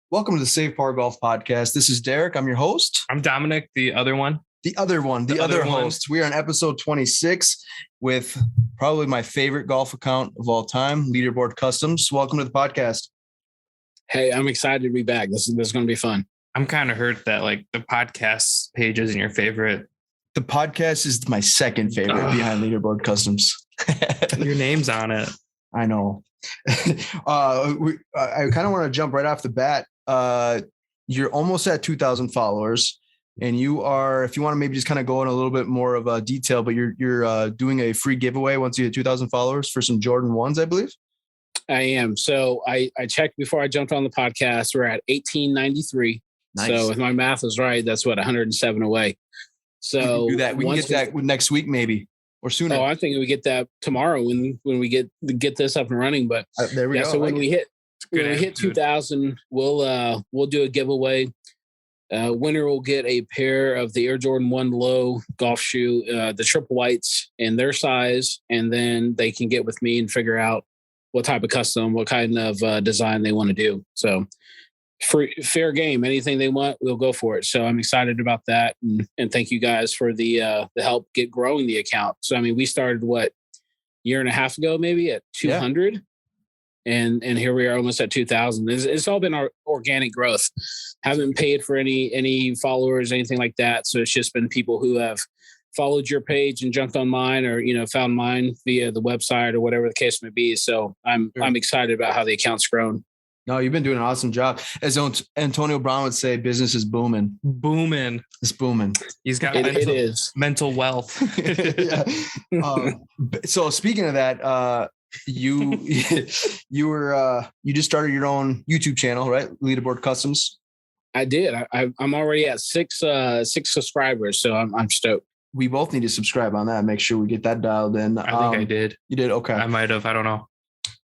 Welcome to the Safe Par Golf Podcast. This is Derek. I'm your host. I'm Dominic, the other one. The other host. We are on episode 26 with probably my favorite golf account of all time, Leaderboard Customs. Welcome to the podcast. Hey, I'm excited to be back. This is going to be fun. I'm kind of hurt that the podcast page isn't your favorite. The podcast is my second favorite behind Leaderboard Customs. Your name's on it. I know. I kind of want to jump right off the bat. You're almost at 2,000 followers, and you are, if you want to maybe just kind of go in a little bit more of a detail, but you're doing a free giveaway once you hit 2,000 followers for some Jordan 1s, I believe. I am. So I checked before I jumped on the podcast. We're at 1893. Nice. So if my math is right, that's what 107 away. So we can do that. We can get that next week, maybe, or sooner. Oh, I think we get that tomorrow when we get this up and running. But there we go. So when we hit 2,000, we'll do a giveaway. Winner will get a pair of the Air Jordan 1 Low golf shoe, the triple whites in their size, and then they can get with me and figure out what type of custom, what kind of design they want to do. So fair game. Anything they want, we'll go for it. So I'm excited about that, and thank you guys for the help get growing the account. So I mean, we started year and a half ago, maybe at 200. Yeah. And here we are almost at 2,000. It's all been our organic growth. Haven't paid for any followers, anything like that. So it's just been people who have followed your page and jumped on mine, or found mine via the website or whatever the case may be. So I'm excited about how the account's grown. No, you've been doing an awesome job. As Antonio Brown would say, business is booming. Booming. It's booming. He's got mental wealth. So speaking of that, you just started your own YouTube channel, right? Leaderboard Customs. I did. I'm already at six subscribers, so I'm stoked. We both need to subscribe on that. Make sure we get that dialed in. I think I did. You did? Okay. I might have. I don't know.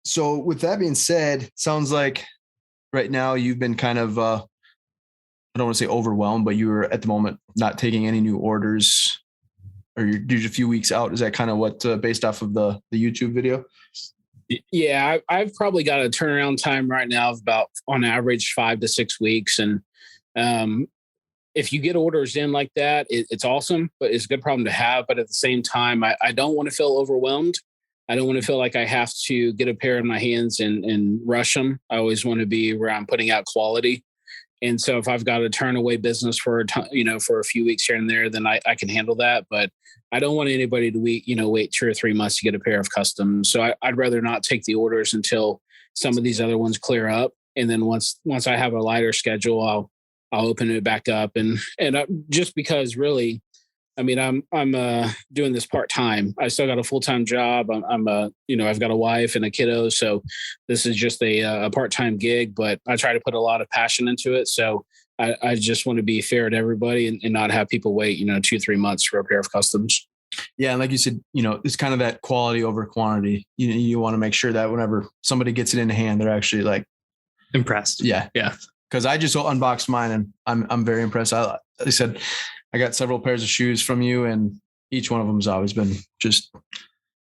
So with that being said, sounds like right now you've been kind of, I don't want to say overwhelmed, but you're at the moment not taking any new orders, or you're just a few weeks out. Is that kind of what, based off of the YouTube video? Yeah, I've probably got a turnaround time right now of about, on average, 5 to 6 weeks. And if you get orders in like that, it's awesome, but it's a good problem to have. But at the same time, I don't want to feel overwhelmed. I don't want to feel like I have to get a pair in my hands and rush them. I always want to be where I'm putting out quality. And so if I've got to turn away business for a few weeks here and there, then I can handle that. But I don't want anybody to wait 2 or 3 months to get a pair of customs. So I'd rather not take the orders until some of these other ones clear up. And then once I have a lighter schedule, I'll open it back up. And just because really, I mean, I'm doing this part-time. I still got a full-time job. I've got a wife and a kiddo. So this is just a part-time gig, but I try to put a lot of passion into it. So I just want to be fair to everybody and not have people wait, 2-3 months for a pair of customs. Yeah. And like you said, it's kind of that quality over quantity. You want to make sure that whenever somebody gets it in hand, they're actually like impressed. Yeah. Yeah. Cause I just unboxed mine and I'm very impressed. I said, I got several pairs of shoes from you, and each one of them has always been just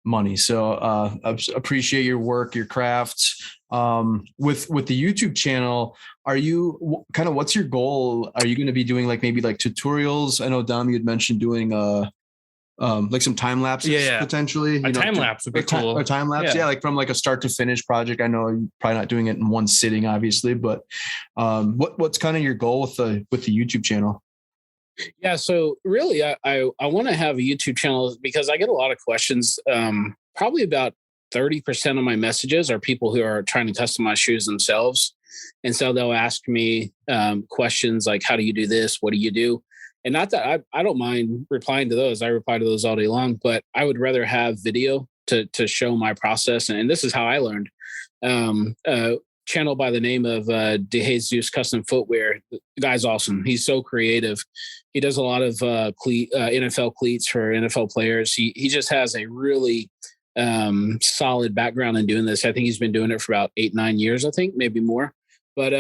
money. So I appreciate your work, your crafts. With the YouTube channel, are you what's your goal? Are you going to be doing maybe tutorials? I know Dom, you had mentioned doing some time lapses potentially. A time lapse would be cool. A time lapse, yeah, from a start to finish project. I know you're probably not doing it in one sitting, obviously, but what's kind of your goal with the YouTube channel? Yeah, so really, I want to have a YouTube channel because I get a lot of questions. Probably about 30% of my messages are people who are trying to customize shoes themselves. And so they'll ask me questions like, how do you do this? What do you do? And not that I don't mind replying to those. I reply to those all day long, but I would rather have video to show my process. And this is how I learned. Channel by the name of DeJesus Custom Footwear. The guy's awesome. He's so creative. He does a lot of NFL cleats for NFL players. He just has a really solid background in doing this. I think he's been doing it for about 8-9 years, I think, maybe more. But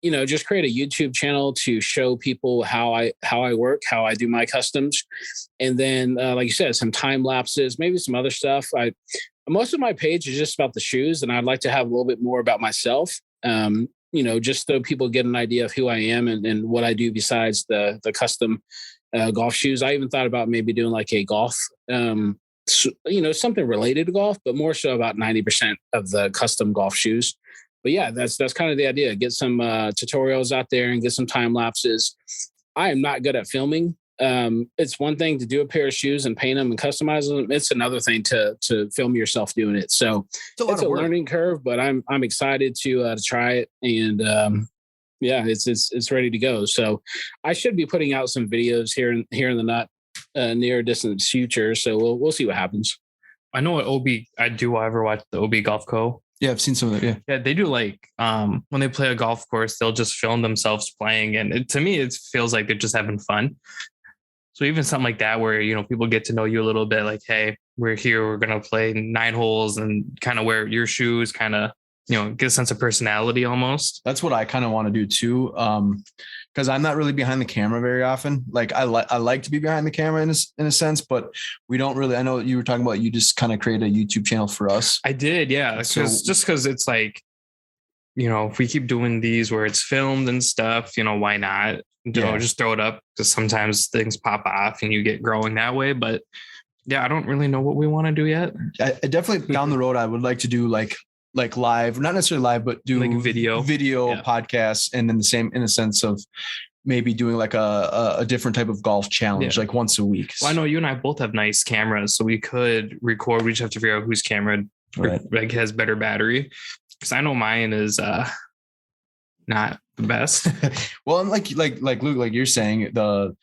just create a YouTube channel to show people how I work, how I do my customs. And then, like you said, some time lapses, maybe some other stuff. Most of my page is just about the shoes, and I'd like to have a little bit more about myself. just so people get an idea of who I am and what I do besides the custom golf shoes. I even thought about maybe doing like a golf, something related to golf, but more so about 90% of the custom golf shoes. But yeah, that's kind of the idea. Get some tutorials out there and get some time lapses. I am not good at filming. It's one thing to do a pair of shoes and paint them and customize them. It's another thing to film yourself doing it. So it's a learning curve, but I'm excited to try it. And it's ready to go. So I should be putting out some videos here in the not near distant future. So we'll see what happens. I know what I do ever watch the OB Golf Co. Yeah, I've seen some of it. Yeah, they do like when they play a golf course, they'll just film themselves playing, and to me, it feels like they're just having fun. So even something like that, where people get to know you a little bit, like, hey, we're here, we're gonna play 9 holes, and kind of wear your shoes, kind of get a sense of personality almost. That's what I kind of want to do too, because I'm not really behind the camera very often. Like I like to be behind the camera in a sense, but we don't really. I know you were talking about you just kind of create a YouTube channel for us. I did, yeah. Because it's like, if we keep doing these where it's filmed and stuff, why not? Just throw it up, because sometimes things pop off and you get growing that way. But yeah, I don't really know what we want to do yet. I definitely down the road, I would like to do like live, not necessarily live, but do like video podcasts, and then the same in a sense of maybe doing like a different type of golf challenge, like once a week. Well, I know you and I both have nice cameras, so we could record. We just have to figure out whose camera like has better battery, because I know mine is not the best. Well, and like Luke, like you're saying, the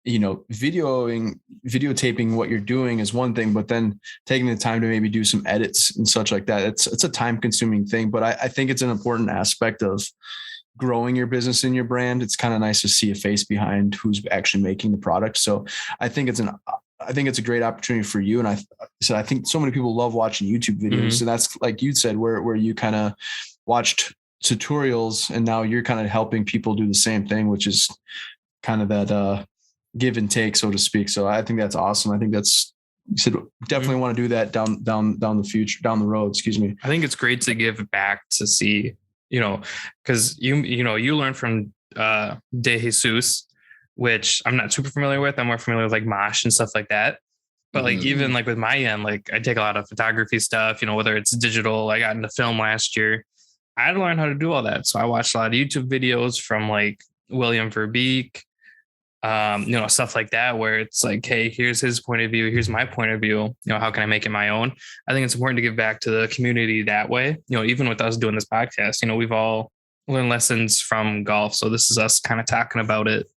videotaping what you're doing is one thing, but then taking the time to maybe do some edits and such like that, it's a time consuming thing. But I think it's an important aspect of growing your business and your brand. It's kind of nice to see a face behind who's actually making the product. So I think it's a great opportunity for you. And I think so many people love watching YouTube videos. Mm-hmm. So that's like you said, where you kind of watched tutorials and now you're kind of helping people do the same thing, which is kind of that give and take, so to speak. So I think that's awesome. I think that's, you said definitely want to do that down the road. Excuse me. I think it's great to give back, to see, because you learn from De Jesus, which I'm not super familiar with. I'm more familiar with like Mosh and stuff like that. But like, even like with my end, like I take a lot of photography stuff, whether it's digital. I got into film last year. I had to learn how to do all that. So I watched a lot of YouTube videos from like William Verbeek, stuff like that, where it's like, hey, here's his point of view, here's my point of view, how can I make it my own? I think it's important to give back to the community that way. Even with us doing this podcast, we've all learned lessons from golf. So this is us kind of talking about it.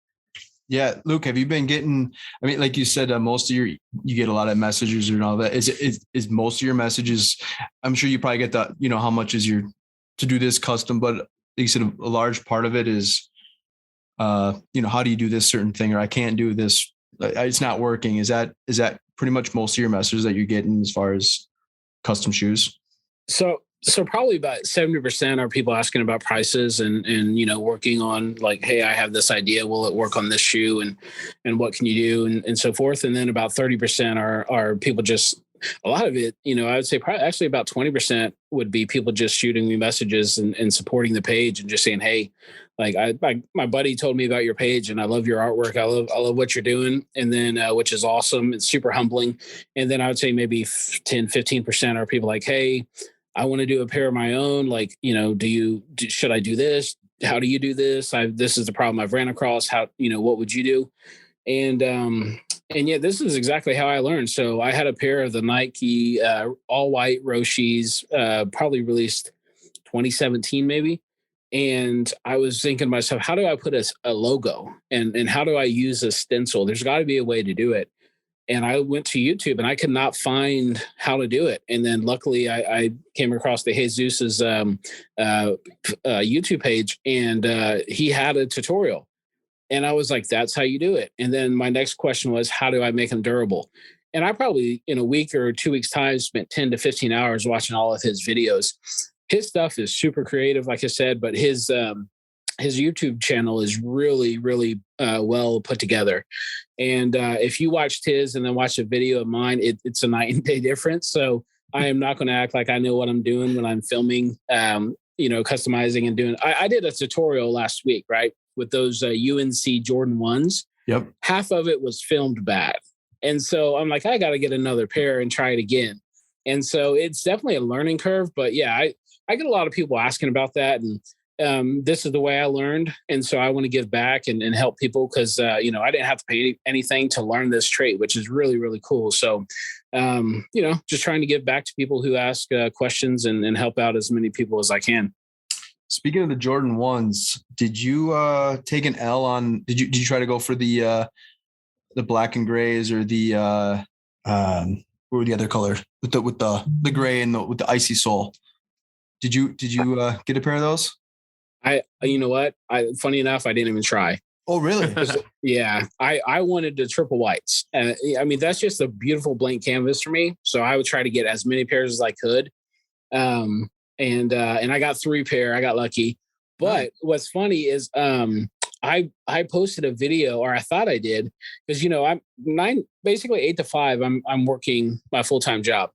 Yeah. Luke, have you been getting, I mean, like you said, most of you get a lot of messages and all that. Is most of your messages, I'm sure you probably get the, how much is your, to do this custom, but you said a large part of it is, how do you do this certain thing, or I can't do this, it's not working. Is that pretty much most of your messages that you're getting as far as custom shoes? So probably about 70% are people asking about prices and working on like, hey, I have this idea, will it work on this shoe, and what can you do, and so forth. And then about 30% are people just, a lot of it, I would say probably actually about 20% would be people just shooting me messages and supporting the page and just saying, hey, like my buddy told me about your page and I love your artwork. I love what you're doing. And then, which is awesome. It's super humbling. And then I would say maybe 10-15% are people like, hey, I want to do a pair of my own. Like, should I do this? How do you do this? This is the problem I've ran across. How, what would you do? And yeah, this is exactly how I learned. So I had a pair of the Nike all white Roshis, probably released 2017 maybe. And I was thinking to myself, how do I put a logo and how do I use a stencil? There's got to be a way to do it. And I went to YouTube and I could not find how to do it. And then luckily I came across the Jesus's YouTube page, and he had a tutorial. And I was like, that's how you do it. And then my next question was, how do I make them durable? And I probably in a week or 2 weeks time spent 10 to 15 hours watching all of his videos. His stuff is super creative, like I said, but his YouTube channel is really, really well put together. And if you watched his and then watch a video of mine, it's a night and day difference. So I am not going to act like I know what I'm doing when I'm filming customizing and doing. I did a tutorial last week, right, with those UNC Jordan 1s. Yep. Half of it was filmed bad. And so I'm like, I got to get another pair and try it again. And so it's definitely a learning curve. But yeah, I get a lot of people asking about that. And this is the way I learned. And so I want to give back and help people because, I didn't have to pay anything to learn this trait, which is really, really cool. So, just trying to give back to people who ask questions and help out as many people as I can. Speaking of the Jordan 1s, did you take an L on, did you try to go for the black and grays or the, what were the other colors with the gray and with the icy sole? Did you get a pair of those? You know what? Funny enough, I didn't even try. Oh, really? Yeah. I wanted the triple whites. That's just a beautiful blank canvas for me. So I would try to get as many pairs as I could. And I got 3 pair. I got lucky. But what's funny is I posted a video, or I thought I did, because I'm basically 8 to 5. I'm working my full-time job.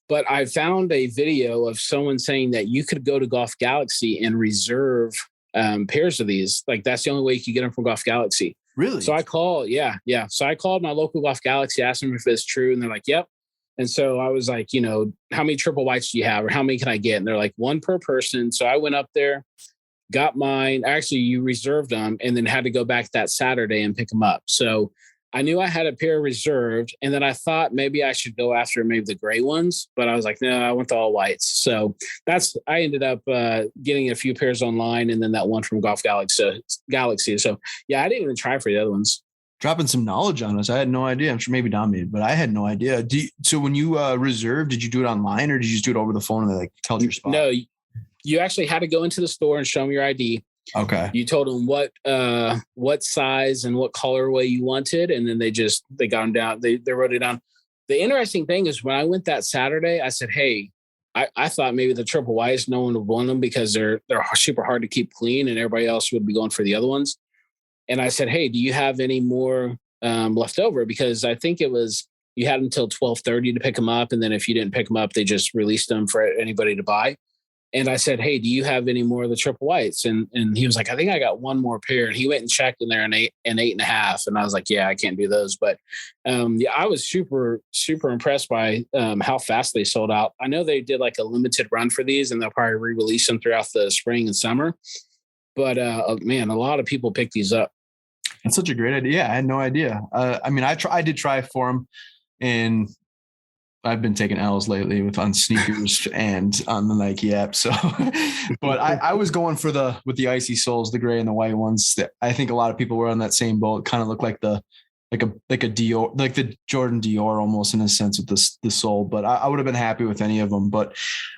But I found a video of someone saying that you could go to Golf Galaxy and reserve pairs of these. Like that's the only way you could get them from Golf Galaxy. Really? So I called, yeah. So I called my local Golf Galaxy, asked them if it's true, and they're like, yep. And so I was like, how many triple whites do you have, or how many can I get? And they're like 1 per person. So I went up there, got mine. Actually, you reserved them and then had to go back that Saturday and pick them up. So I knew I had a pair reserved, and then I thought maybe I should go after maybe the gray ones, but I was like, no, I want the all whites. So I ended up getting a few pairs online, and then that one from Golf Galaxy. So yeah, I didn't even try for the other ones. Dropping some knowledge on us. I had no idea. I'm sure maybe Dom did, but I had no idea. So when you reserved, did you do it online or did you just do it over the phone and they like tell your spot? No, you actually had to go into the store and show them your ID. Okay. You told them what size and what colorway you wanted, and then they got them down. They wrote it down. The interesting thing is when I went that Saturday, I said, hey, I thought maybe the triple whites, no one would want them because they're super hard to keep clean and everybody else would be going for the other ones. And I said, hey, do you have any more left over? Because I think it was, you had until 12:30 to pick them up. And then if you didn't pick them up, they just released them for anybody to buy. And I said, hey, do you have any more of the triple whites? And he was like, I think I got 1 more pair. And he went and checked, and they're an 8.5. And I was like, yeah, I can't do those. But I was super, super impressed by how fast they sold out. I know they did like a limited run for these, and they'll probably re-release them throughout the spring and summer. But man, a lot of people pick these up. That's such a great idea. I had no idea. I did try for them, and I've been taking L's lately on sneakers and on the Nike app. So, but I was going for with the icy soles, the gray and the white ones. I think a lot of people were on that same boat. Kind of look like a Dior, like the Jordan Dior almost in a sense with the sole. But I would have been happy with any of them. But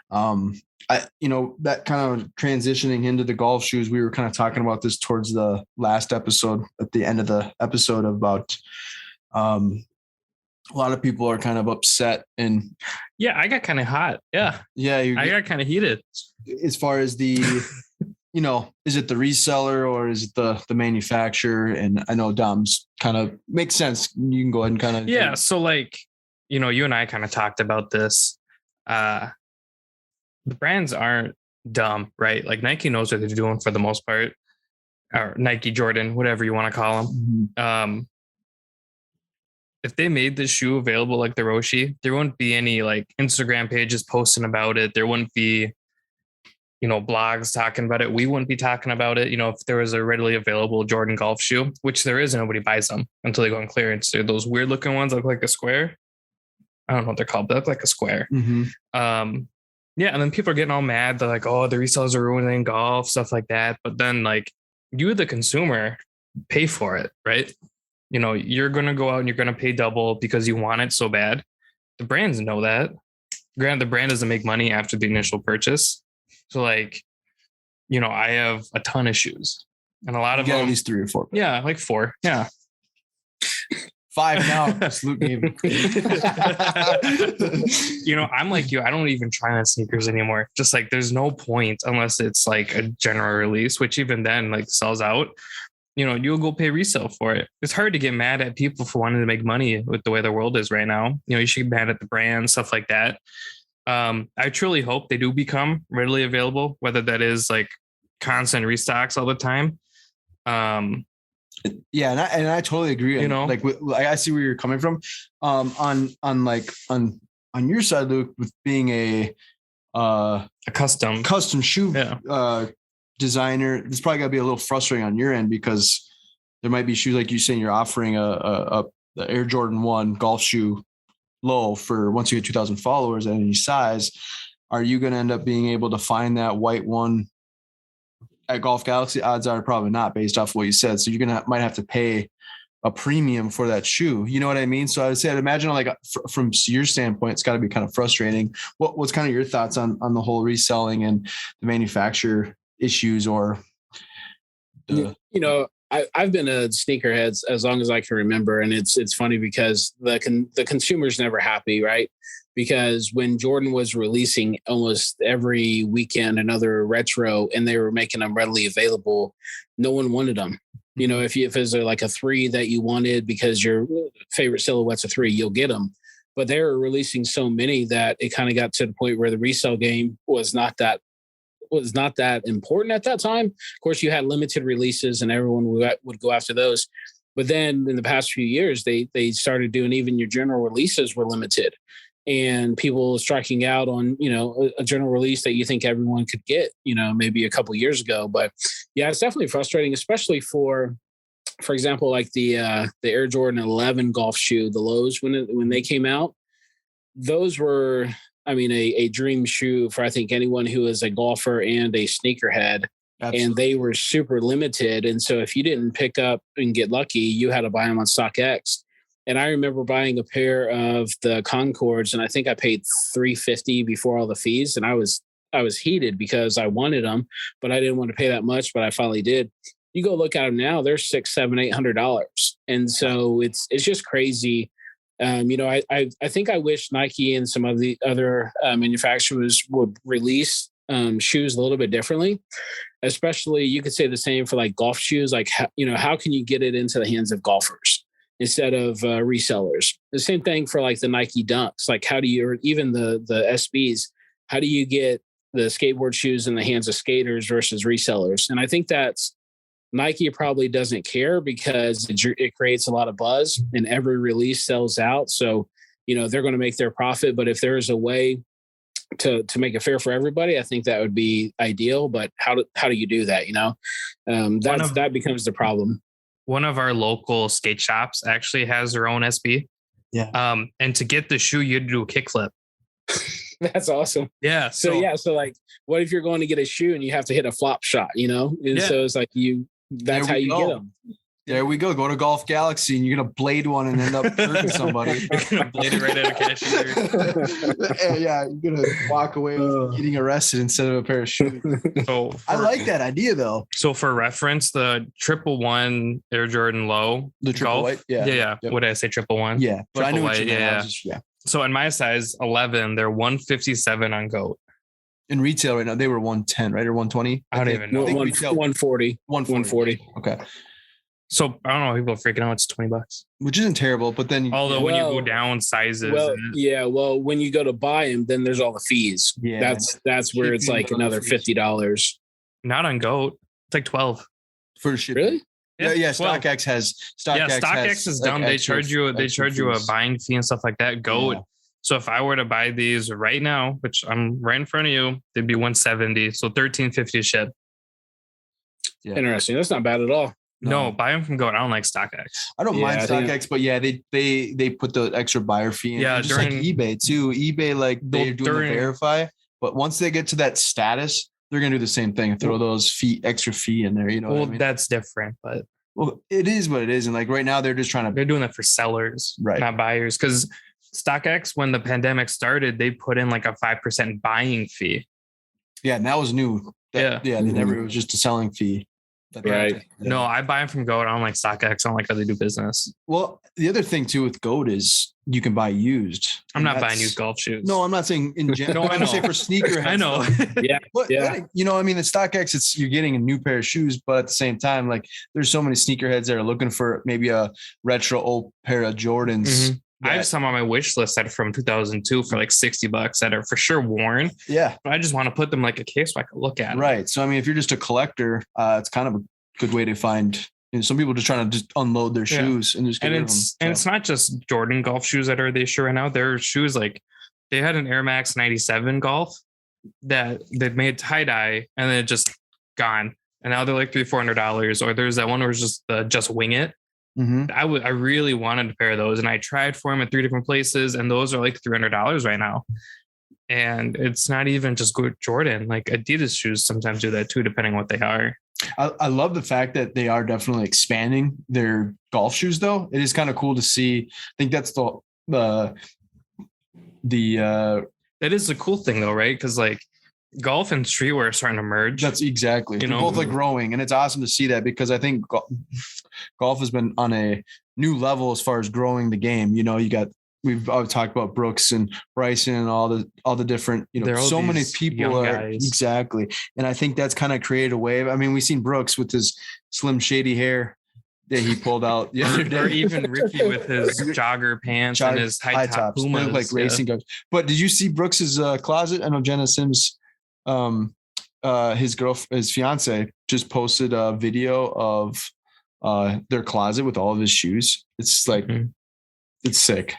that kind of transitioning into the golf shoes, we were kind of talking about this towards the last episode, at the end of the episode, about a lot of people are kind of upset. And yeah, I got kind of hot. Yeah. I got kind of heated as far as the, is it the reseller or is it the manufacturer? And I know Dom's kind of makes sense. You can go ahead and kind of. Yeah. So like, you and I kind of talked about this. The brands aren't dumb, right? Like Nike knows what they're doing for the most part, or Nike, Jordan, whatever you want to call them. Mm-hmm. If they made this shoe available like the Roshi, there wouldn't be any like Instagram pages posting about it. There wouldn't be, blogs talking about it. We wouldn't be talking about it. If there was a readily available Jordan golf shoe, which there is, nobody buys them until they go on clearance. They're those weird looking ones that look like a square. I don't know what they're called, but they look like a square. Mm-hmm. Yeah. And then people are getting all mad. They're like, oh, the resellers are ruining golf, stuff like that. But then like you, the consumer, pay for it, right? You're going to go out and you're going to pay double because you want it so bad. The brands know that. Granted, the brand doesn't make money after the initial purchase. So like, I have a ton of shoes and a lot of them. At least 3 or 4. Yeah. Like 4. Yeah. 5 now. Salute me. I'm like you. I don't even try on sneakers anymore. Just like there's no point unless it's like a general release, which even then like sells out. You'll go pay resale for it. It's hard to get mad at people for wanting to make money with the way the world is right now. You should get mad at the brand, stuff like that. I truly hope they do become readily available, whether that is like constant restocks all the time. Yeah, and I totally agree. You know, like I see where you're coming from. On your side, Luke, with being a custom shoe designer, it's probably got to be a little frustrating on your end, because there might be shoes like you saying you're offering the Air Jordan 1 golf shoe low for once you get 2,000 followers at any size. Are you going to end up being able to find that white one at Golf Galaxy? Odds are probably not, based off what you said. So you're might have to pay a premium for that shoe. You know what I mean? So I would say, I'd imagine, like, from your standpoint, it's got to be kind of frustrating. What's kind of your thoughts on the whole reselling and the manufacturer issues? Or I've been a sneakerhead as long as I can remember, and it's funny because the consumer's never happy, right? Because when Jordan was releasing almost every weekend another retro, and they were making them readily available, no one wanted them. If it's like a 3 that you wanted because your favorite silhouette's a 3, you'll get them. But they were releasing so many that it kind of got to the point where the resale game was not that important at that time. Of course, you had limited releases and everyone would go after those. But then in the past few years, they started doing, even your general releases were limited, and people striking out on, a general release that you think everyone could get, maybe a couple years ago. But yeah, it's definitely frustrating, especially for example, like the Air Jordan 11 golf shoe, the lows, when they came out, those were, a dream shoe for, I think, anyone who is a golfer and a sneakerhead. Absolutely. And they were super limited. And so if you didn't pick up and get lucky, you had to buy them on StockX. And I remember buying a pair of the Concords, and I think I paid $350 before all the fees. And I was heated because I wanted them, but I didn't want to pay that much, but I finally did. You go look at them now, they're $600, $700, $800. And so it's just crazy. I think I wish Nike and some of the other manufacturers would release shoes a little bit differently. Especially, you could say the same for like golf shoes. Like, how can you get it into the hands of golfers instead of resellers? The same thing for like the Nike Dunks. Like, how do you, or even the SBs, how do you get the skateboard shoes in the hands of skaters versus resellers? And I think that's, Nike probably doesn't care because it creates a lot of buzz and every release sells out. So, they're going to make their profit. But if there is a way to make it fair for everybody, I think that would be ideal. But how do you do that? That becomes the problem. One of our local skate shops actually has their own SB. Yeah. And to get the shoe, you had to do a kickflip. That's awesome. Yeah. So like, what if you're going to get a shoe and you have to hit a flop shot, And so it's like that's how you get them. There we go. Go to Golf Galaxy and you're going to blade one and end up hurting somebody. You're going to blade it right at a cashier. Yeah. You're going to walk away getting arrested instead of a pair of shoes. So I like that idea though. So for reference, the 111 Air Jordan Low. The triple golf, white? Yeah. Yeah. Yep. What did I say? 111? Yeah. But triple I knew what white, you meant. yeah. So in my size 11, they're 157 on GOAT. In retail right now, they were 110, right? Or 120? I don't even know. 140. 140. Okay. So I don't know. People are freaking out. It's $20, which isn't terrible. But then, when you go down sizes, when you go to buy them, then there's all the fees. Yeah, that's where it's like another $50. Not on GOAT. It's like 12 for shipping. Really? Yeah. StockX has. StockX is dumb. They charge you a buying fee and stuff like that. GOAT. Yeah. So if I were to buy these right now, which I'm right in front of you, they'd be $170. So $13.50 ship. Yeah. Interesting. That's not bad at all. No, buy them from GOAT. I don't like StockX. I don't mind StockX, but yeah, they put the extra buyer fee in. Yeah, just like eBay too. eBay, like they're doing the verify, but once they get to that status, they're gonna do the same thing and throw those extra fee in there. You know, what I mean? That's different, but it is what it is. And like right now, they're doing that for sellers, right? Not buyers, because StockX, when the pandemic started, they put in like a 5% buying fee. Yeah, and that was new. It was just a selling fee. Right. Yeah. No, I buy them from GOAT. I don't like StockX. I don't like how they do business. Well, the other thing too with GOAT is you can buy used. I'm not buying used golf shoes. No, I'm not saying in general. I'm saying for sneakerheads. I know. But the StockX, you're getting a new pair of shoes, but at the same time, like there's so many sneakerheads that are looking for maybe a retro old pair of Jordans I have some on my wish list that are from 2002 for like $60 that are for sure worn. Yeah. But I just want to put them like a case so I can look at them. Right. So, I mean, if you're just a collector, it's kind of a good way to find, some people just trying to just unload their shoes and just get rid of them. And it's not just Jordan golf shoes that are the issue right now. There are shoes like they had an Air Max 97 golf that they made tie-dye and then it just gone. And now they're like $300-$400. Or there's that one where it's just wing it. Mm-hmm. I really wanted a pair of those and I tried for them at 3 different places and those are like $300 right now. And it's not even just good Jordan, like Adidas shoes sometimes do that too, depending on what they are. I love the fact that they are definitely expanding their golf shoes though. It is kind of cool to see. I think that's that is the cool thing though, right? Because like golf and streetwear are starting to merge. That's exactly. They're both like growing, and it's awesome to see that because I think golf has been on a new level as far as growing the game. We've talked about Brooks and Bryson and all the different, so many people are guys. Exactly. And I think that's kind of created a wave. I mean, we've seen Brooks with his slim shady hair that he pulled out the other day. Or even Ricky with his jogger pants and his high top Pumas. Like racing guys. But did you see Brooks's closet? I know Jenna Sims, his fiance just posted a video of their closet with all of his shoes. It's like, it's sick.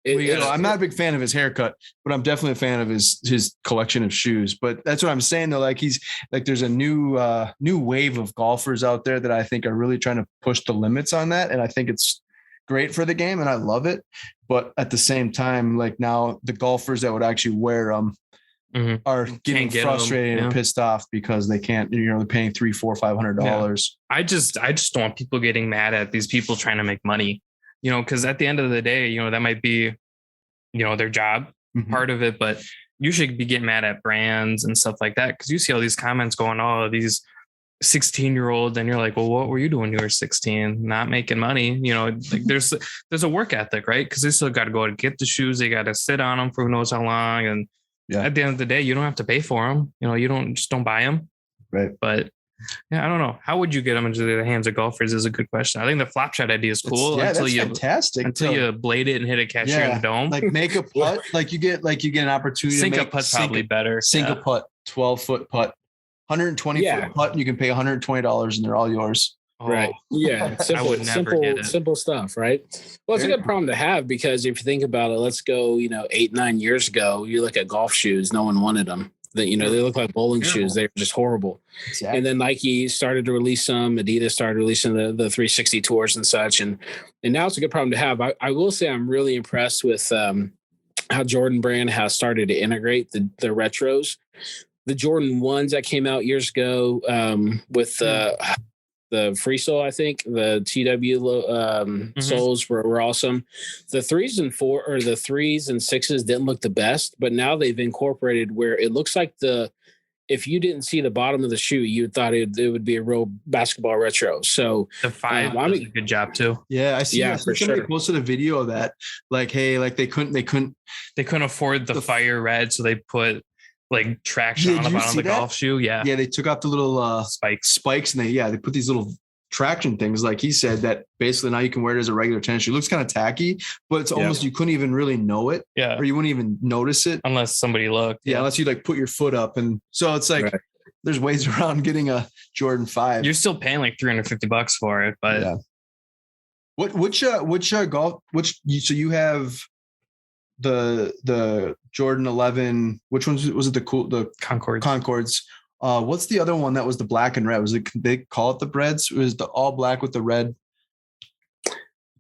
I'm not a big fan of his haircut, but I'm definitely a fan of his collection of shoes. But that's what I'm saying though. Like he's like, there's a new wave of golfers out there that I think are really trying to push the limits on that. And I think it's great for the game and I love it. But at the same time, like now the golfers that would actually wear them are getting frustrated and pissed off because they can't, they're paying $300, $400, $500. I just don't want people getting mad at these people trying to make money. Because at the end of the day, that might be, their job, part of it, but you should be getting mad at brands and stuff like that. Because you see all these comments going, oh, these 16-year-olds, and you're like, well, what were you doing when you were 16? Not making money. Like there's a work ethic, right? Because they still got to go to get the shoes. They got to sit on them for who knows how long. And at the end of the day, you don't have to pay for them. You don't buy them. Right. But yeah, I don't know. How would you get them into the hands of golfers is a good question. I think the flop shot idea is cool fantastic. Until you blade it and hit a cashier in the dome. Like make a putt, like you get an opportunity sink a putt probably better. Sink a putt, 12-foot putt, 120-foot putt, and you can pay $120 and they're all yours. Right. Yeah. Simple, I would never get it. Simple stuff, right? Well, it's a good problem to have because if you think about it, let's go, 8-9 years ago, you look at golf shoes, no one wanted them. They look like bowling shoes. They're just horrible. Exactly. And then Nike started to release some. Adidas started releasing the 360 tours and such. And now it's a good problem to have. I will say I'm really impressed with how Jordan Brand has started to integrate the retros. The Jordan 1s that came out years ago with the free sole, I think the TW soles were awesome. The 3s and 4 or the 3s and 6s didn't look the best, but now they've incorporated where it looks like if you didn't see the bottom of the shoe, you thought it would be a real basketball retro. So the 5 does a good job too. Yeah, I see. Yeah, for somebody sure. posted a video of that. Like, hey, like they couldn't afford the fire red, so they put like traction on the bottom of the golf shoe. Yeah. They took off the little spikes and they put these little traction things, like he said, that basically now you can wear it as a regular tennis shoe. It looks kind of tacky, but it's almost you couldn't even really know it. Yeah. Or you wouldn't even notice it. Unless somebody looked. Yeah, unless you like put your foot up. And so it's like there's ways around getting a Jordan 5. You're still paying like $350 for it, but which golf so you have the Jordan 11, which ones was it? The Concords. What's the other one that was the black and red? Was it, they call it the Breads? It was the all black with the red.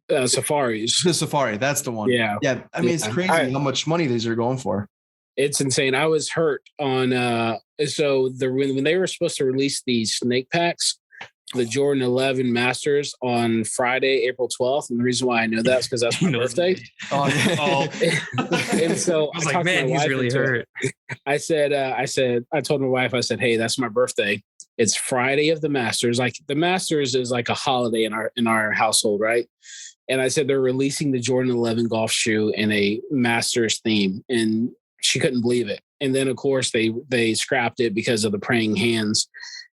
Safaris. The Safari. That's the one. Yeah. Yeah. I mean, it's crazy how much money these are going for. It's insane. I was hurt on, when they were supposed to release these snake packs, the Jordan 11 Masters on Friday, April 12th. And the reason why I know that is because that's my birthday. And so I was like, man, he's really hurt. I told my wife, I said, hey, that's my birthday. It's Friday of the Masters. Like the Masters is like a holiday in our household, right? And I said, they're releasing the Jordan 11 golf shoe in a Masters theme. And she couldn't believe it. And then of course they scrapped it because of the praying hands.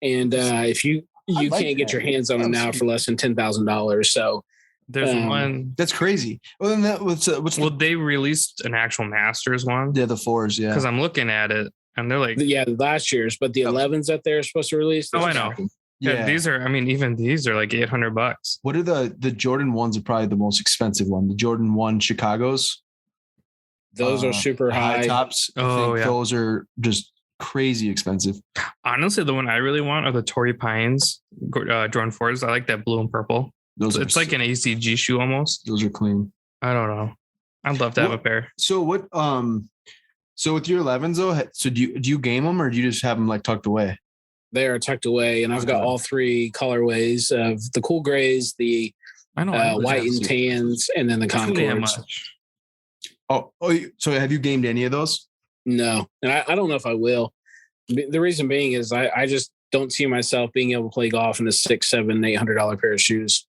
And if you can't get your hands on them now for less than $10,000. So There's one. That's crazy. Well, then They released an actual Masters one. Yeah, the 4s. Yeah, because I'm looking at it and they're like, last year's, but the 11s that they're supposed to release. Oh, I know. Yeah, these are. I mean, even these are like $800. What are the Jordan 1s? Are probably the most expensive one. The Jordan 1 Chicago's. Those are super high tops. Those are just crazy expensive. Honestly, the one I really want are the Torrey Pines Jordan 4s. I like that blue and purple. It's like an ACG shoe almost. Those are clean. I don't know. I'd love to have a pair. So what? So with your 11s though, so do you game them or do you just have them like tucked away? They are tucked away, and I've got all 3 colorways of the cool grays, the white and tans, and then the Concords. Oh, so have you gamed any of those? No, and I don't know if I will. The reason being is I just don't see myself being able to play golf in a $600, $700, $800 pair of shoes.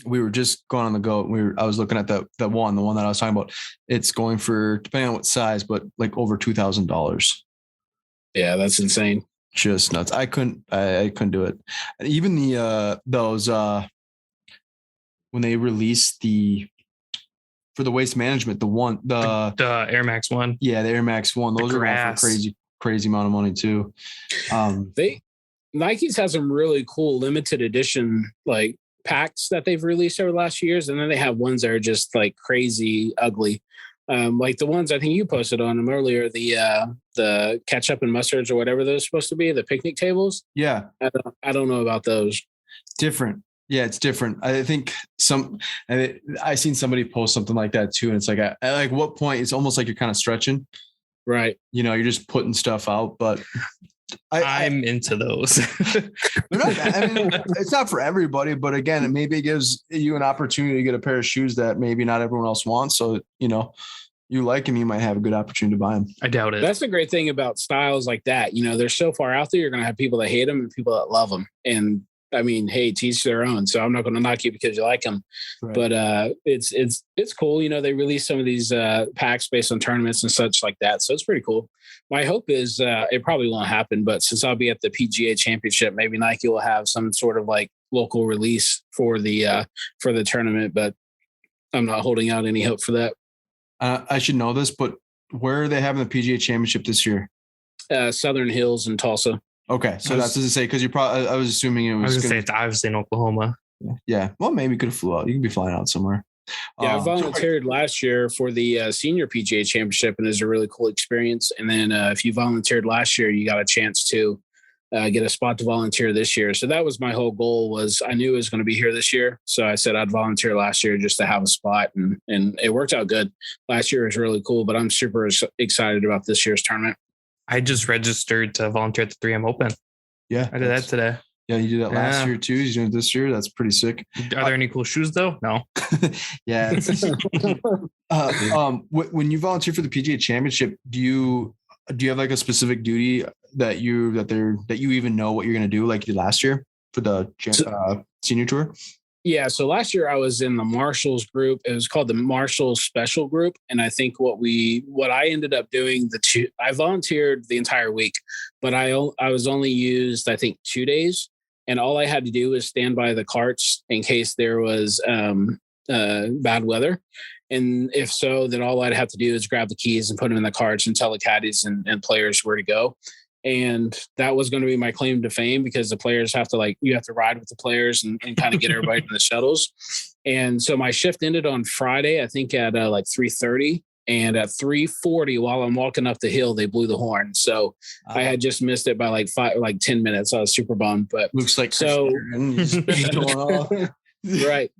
We were just going on the go. I was looking at the one that I was talking about. It's going for, depending on what size, but like over $2,000. Yeah, that's insane. Just nuts. I couldn't do it. And even those when they released for the waste management, the Air Max 1. Yeah, the Air Max 1. Those are going for crazy amount of money too. Nike's has some really cool limited edition like packs that they've released over the last years, and then they have ones that are just like crazy ugly. Like the ones I think you posted on them earlier, the ketchup and mustards or whatever those are supposed to be, the picnic tables. Yeah. I don't know about those. Different. Yeah, it's different. I think I seen somebody post something like that too. And it's like, at like what point it's almost like you're kind of stretching. Right. You're just putting stuff out, but I'm into those. It's not for everybody, but again, maybe it gives you an opportunity to get a pair of shoes that maybe not everyone else wants. So, you like them, you might have a good opportunity to buy them. I doubt it. That's the great thing about styles like that. They're so far out there. You're going to have people that hate them and people that love them. And I mean, hey, to each their own. So I'm not going to knock you because you like them, right. But it's cool. They release some of these packs based on tournaments and such like that. So it's pretty cool. My hope is it probably won't happen, but since I'll be at the PGA Championship, maybe Nike will have some sort of like local release for the tournament. But I'm not holding out any hope for that. I should know this, but where are they having the PGA Championship this year? Southern Hills in Tulsa. Okay, so that's to say because you probably I was assuming it was. I was gonna say it's obviously in Oklahoma. Yeah, well, maybe you could have flew out. You could be flying out somewhere. Yeah, I volunteered last year for the senior PGA Championship, and it was a really cool experience. And then if you volunteered last year, you got a chance to get a spot to volunteer this year. So that was my whole goal. Was I knew it was going to be here this year, so I said I'd volunteer last year just to have a spot, and it worked out good. Last year was really cool, but I'm super excited about this year's tournament. I just registered to volunteer at the 3M Open. Yeah, I did that today. Yeah, you did that last year too. You're doing it this year. That's pretty sick. Are there any cool shoes though? No. Yeah. When you volunteer for the PGA Championship, do you have like a specific duty that you even know what you're going to do, like you did last year for the senior tour? Yeah. So last year I was in the Marshals group. It was called the Marshals Special Group. And I think what I ended up doing, I volunteered the entire week, but I was only used, I think, 2 days. And all I had to do was stand by the carts in case there was bad weather. And if so, then all I'd have to do is grab the keys and put them in the carts and tell the caddies and players where to go. And that was going to be my claim to fame because the players you have to ride with the players and kind of get everybody in the shuttles. And so my shift ended on Friday, I think at like 3:30. And at 3:40, while I'm walking up the hill, they blew the horn. So I had just missed it by like 10 minutes. I was super bummed, but looks like so. Right.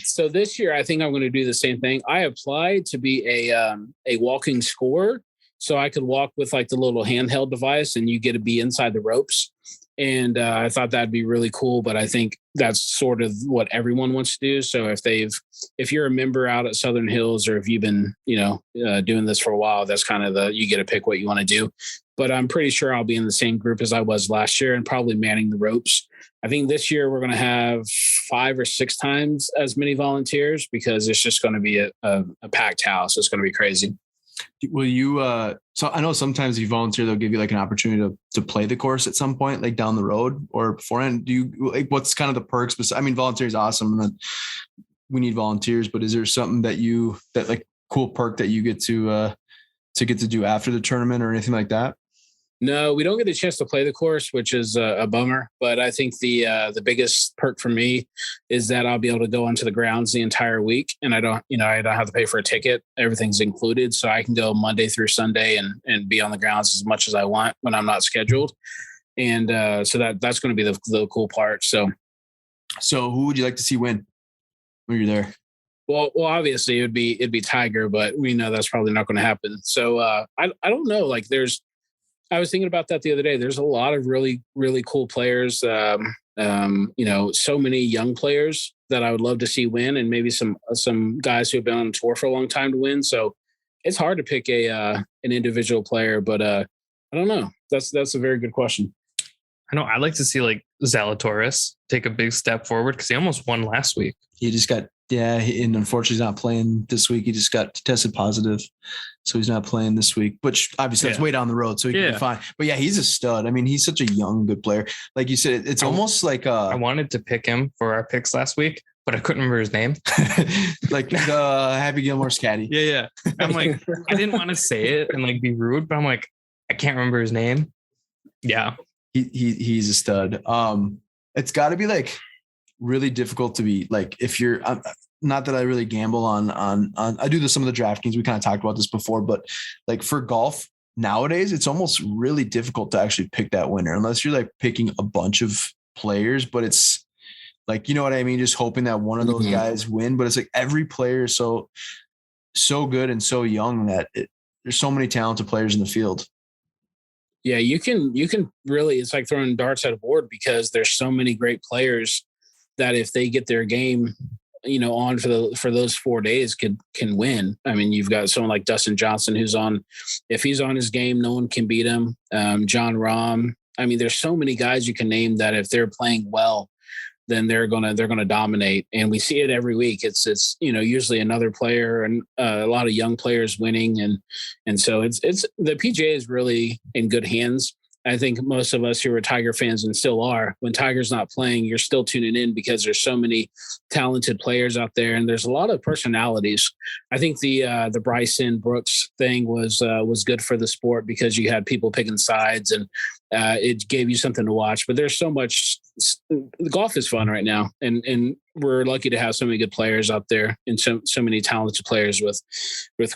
So this year, I think I'm going to do the same thing. I applied to be a walking scorer. So I could walk with like the little handheld device and you get to be inside the ropes. And I thought that'd be really cool. But I think that's sort of what everyone wants to do. So if you're a member out at Southern Hills, or if you've been, doing this for a while, that's kind of you get to pick what you want to do. But I'm pretty sure I'll be in the same group as I was last year and probably manning the ropes. I think this year we're going to have 5 or 6 times as many volunteers because it's just going to be a packed house. It's going to be crazy. Will you, so I know sometimes you volunteer, they'll give you like an opportunity to play the course at some point, like down the road or beforehand. Do you like, what's kind of the perks? I mean, volunteer is awesome and then we need volunteers, but is there something that like cool perk that you get to do after the tournament or anything like that? No, we don't get a chance to play the course, which is a bummer. But I think the biggest perk for me is that I'll be able to go onto the grounds the entire week, and I don't have to pay for a ticket. Everything's included, so I can go Monday through Sunday and be on the grounds as much as I want when I'm not scheduled. And so that's going to be the cool part. So who would you like to see win when you're there? Well, obviously it'd be Tiger, but we know that's probably not going to happen. So I don't know. Like I was thinking about that the other day. There's a lot of really, really cool players. So many young players that I would love to see win, and maybe some guys who have been on tour for a long time to win. So it's hard to pick an individual player, but I don't know. That's a very good question. I know I'd like to see like Zalatoris take a big step forward because he almost won last week. He just got, and unfortunately he's not playing this week. He just got tested positive. So he's not playing this week, which obviously that's way down the road. So he can be fine. But yeah, he's a stud. I mean, he's such a young, good player. Like you said, it's almost like I wanted to pick him for our picks last week, but I couldn't remember his name. Like Happy Gilmore's caddy. Yeah. I'm like, I didn't want to say it and like be rude, but I'm like, I can't remember his name. Yeah. He's a stud. It's got to be like really difficult to be like, if you're not that I really gamble on I do some of the DraftKings. We kind of talked about this before, but like for golf nowadays, it's almost really difficult to actually pick that winner unless you're like picking a bunch of players, but it's like, you know what I mean? Just hoping that one of those guys win, but it's like every player is so good and so young that there's so many talented players in the field. Yeah, you can really, it's like throwing darts at a board because there's so many great players that if they get their game, on for those 4 days can win. I mean, you've got someone like Dustin Johnson if he's on his game, no one can beat him. John Rahm. I mean, there's so many guys you can name that if they're playing well, then they're gonna dominate, and we see it every week. It's usually another player and a lot of young players winning, and so it's the PGA is really in good hands. I think most of us who are Tiger fans and still are, when Tiger's not playing, you're still tuning in because there's so many talented players out there, and there's a lot of personalities. I think the Bryson Brooks thing was good for the sport because you had people picking sides, and it gave you something to watch. But there's so much. Golf is fun right now, and we're lucky to have so many good players out there, and so many talented players with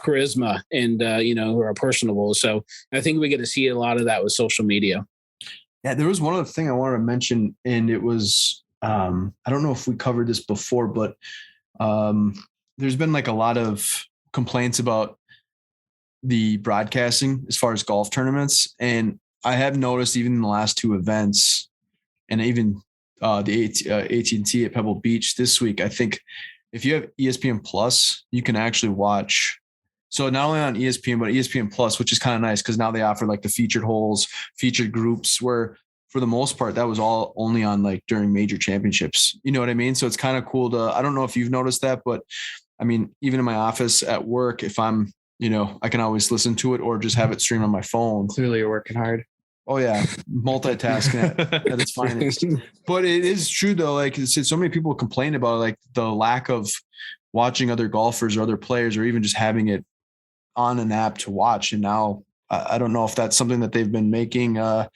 charisma and who are personable. So I think we get to see a lot of that with social media. Yeah, there was one other thing I wanted to mention, and it was I don't know if we covered this before, but there's been like a lot of complaints about the broadcasting as far as golf tournaments, and I have noticed even in the last two events. And even the AT&T at Pebble Beach this week, I think if you have ESPN Plus, you can actually watch. So not only on ESPN, but ESPN Plus, which is kind of nice because now they offer like the featured holes, featured groups, where for the most part, that was all only on like during major championships. You know what I mean? So it's kind of cool I don't know if you've noticed that, but I mean, even in my office at work, if I'm, I can always listen to it or just have it stream on my phone. Clearly you're working hard. Oh yeah, multitasking at its finest. But it is true though. Like so many people complain about like the lack of watching other golfers or other players, or even just having it on an app to watch. And now I don't know if that's something that they've been making. It'd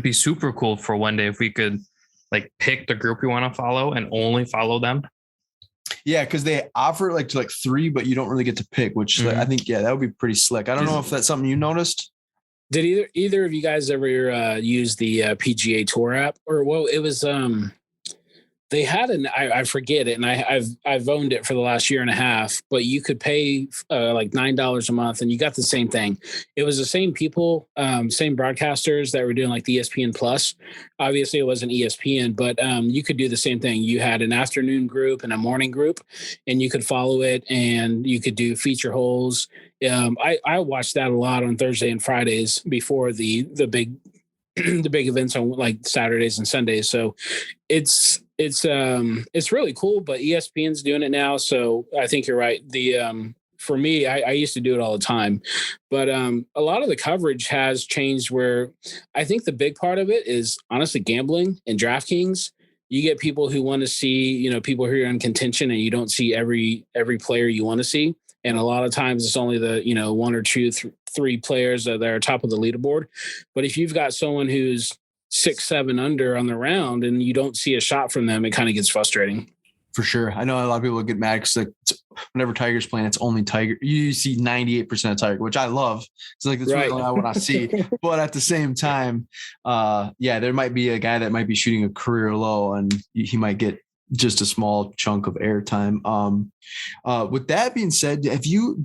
be super cool for one day if we could like pick the group we want to follow and only follow them. Yeah, because they offer like to like 3, but you don't really get to pick. Which like, I think that would be pretty slick. I don't know if that's something you noticed. Did either of you guys ever use the PGA Tour app? Or well, it was they had I forget it, and I've owned it for the last year and a half. But you could pay like $9 a month, and you got the same thing. It was the same people, same broadcasters that were doing like the ESPN Plus. Obviously, it wasn't ESPN, but you could do the same thing. You had an afternoon group and a morning group, and you could follow it, and you could do feature holes. I watched that a lot on Thursday and Fridays before the big the big events on like Saturdays and Sundays. So it's really cool, but ESPN's doing it now. So I think you're right. The for me, I used to do it all the time, but a lot of the coverage has changed where I think the big part of it is honestly gambling and DraftKings. You get people who want to see, people who are in contention, and you don't see every player you want to see. And a lot of times it's only the, one or two, three players that are top of the leaderboard. But if you've got someone who's 6, 7 under on the round and you don't see a shot from them, it kind of gets frustrating. For sure. I know a lot of people get mad because whenever Tiger's playing, it's only Tiger. You see 98% of Tiger, which I love. It's like, that's really what I want to see. But at the same time, there might be a guy that might be shooting a career low and he might get just a small chunk of airtime. With that being said, have you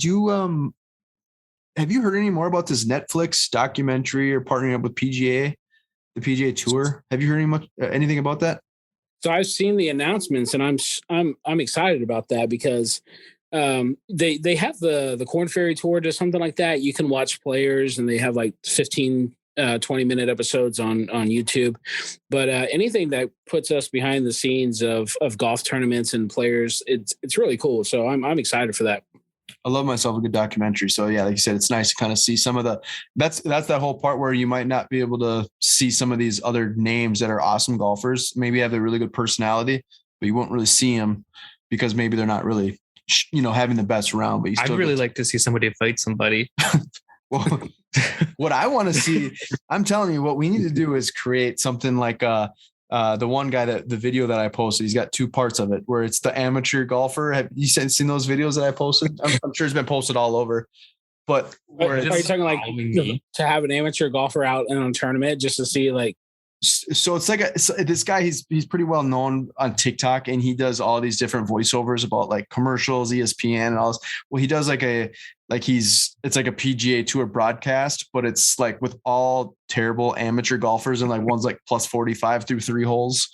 heard any more about this Netflix documentary or partnering up with PGA, the PGA Tour? Have you heard anything about that? So I've seen the announcements, and I'm excited about that because they have the Corn Ferry Tour or something like that. You can watch players, and they have like 15, 20-minute episodes on YouTube. But anything that puts us behind the scenes of golf tournaments and players, it's really cool. So I'm excited for that. I love myself a good documentary. So yeah, like you said, it's nice to kind of see some of that's that whole part where you might not be able to see some of these other names that are awesome golfers. Maybe have a really good personality, but you won't really see them because maybe they're not really, having the best round. But I'd really like to see somebody fight somebody. Well, what I want to see, I'm telling you, what we need to do is create something like the one guy the video that I posted, he's got 2 parts of it where it's the amateur golfer. Have you seen those videos that I posted? I'm sure it's been posted all over, but are you talking like to have an amateur golfer out in a tournament just to see like, so it's like this guy, he's pretty well known on TikTok and he does all these different voiceovers about like commercials, ESPN and all this. Well, he does it's like a PGA Tour broadcast, but it's like with all terrible amateur golfers and like one's like plus 45 through 3 holes.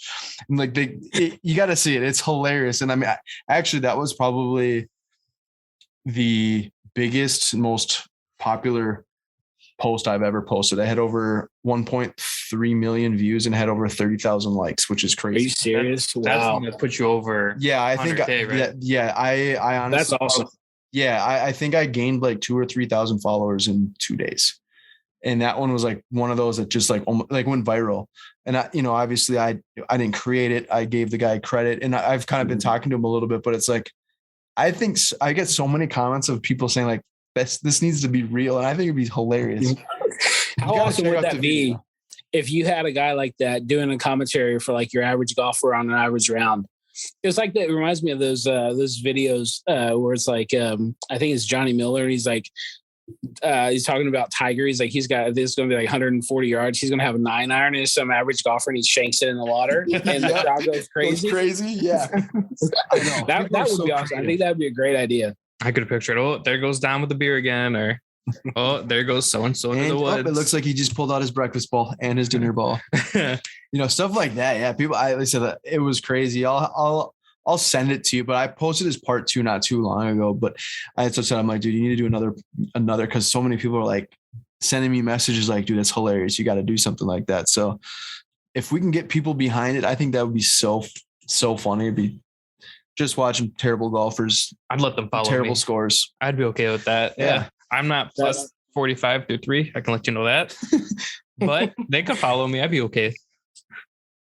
And like you got to see it. It's hilarious. And I mean, actually that was probably the biggest, most popular post I've ever posted. I had over 1.3 million views and had over 30,000 likes, which is crazy. Are you serious? Wow. That's going to put you over. Yeah, I think, right? I honestly, that's awesome. Yeah. I think I gained like 2,000 or 3,000 followers in 2 days. And that one was like one of those that just like went viral. And obviously I didn't create it. I gave the guy credit and I've kind of been talking to him a little bit, but it's like, I think I get so many comments of people saying like, this needs to be real. And I think it'd be hilarious. How awesome would that be if you had a guy like that doing a commentary for like your average golfer on an average round? It's like that. It reminds me of those videos where it's like, I think it's Johnny Miller. And he's like, he's talking about Tiger. He's like, this is going to be like 140 yards. He's going to have a 9-iron and some average golfer and he shanks it in the water and the crowd goes crazy. Yeah. I know. That would be awesome. Creative. I think that would be a great idea. I could have pictured, there goes Don with the beer again, or there goes so-and-so in the woods. It looks like he just pulled out his breakfast ball and his dinner ball. Stuff like that. Yeah. People, I said it was crazy. I'll send it to you, but I posted his part 2 not too long ago, but I had said, I'm like, dude, you need to do another, cause so many people are like sending me messages like, dude, that's hilarious. You got to do something like that. So if we can get people behind it, I think that would be so funny. It'd be just watching terrible golfers. I'd let them follow terrible scores. I'd be okay with that. Yeah. I'm not plus 45 through 3. I can let you know that, but they could follow me. I'd be okay.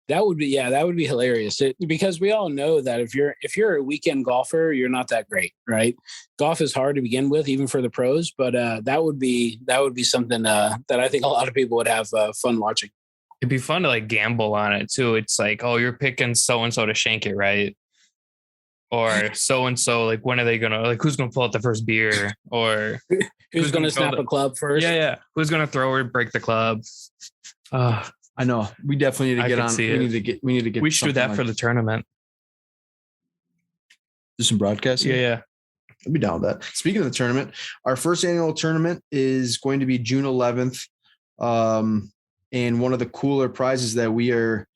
That would be hilarious because we all know that if you're a weekend golfer, you're not that great, right? Golf is hard to begin with, even for the pros, but that would be something that I think a lot of people would have fun watching. It'd be fun to like gamble on it too. It's like, you're picking so-and-so to shank it, right? Or so-and-so, like, when are they gonna, like, who's gonna pull out the first beer, or who's gonna snap a club first? Yeah. Who's gonna throw or break the club? I know. We definitely need to get on. We need to get. We should do that for the tournament. Do some broadcasting. Yeah. I'd be down with that. Speaking of the tournament, our first annual tournament is going to be June 11th. And one of the cooler prizes that we are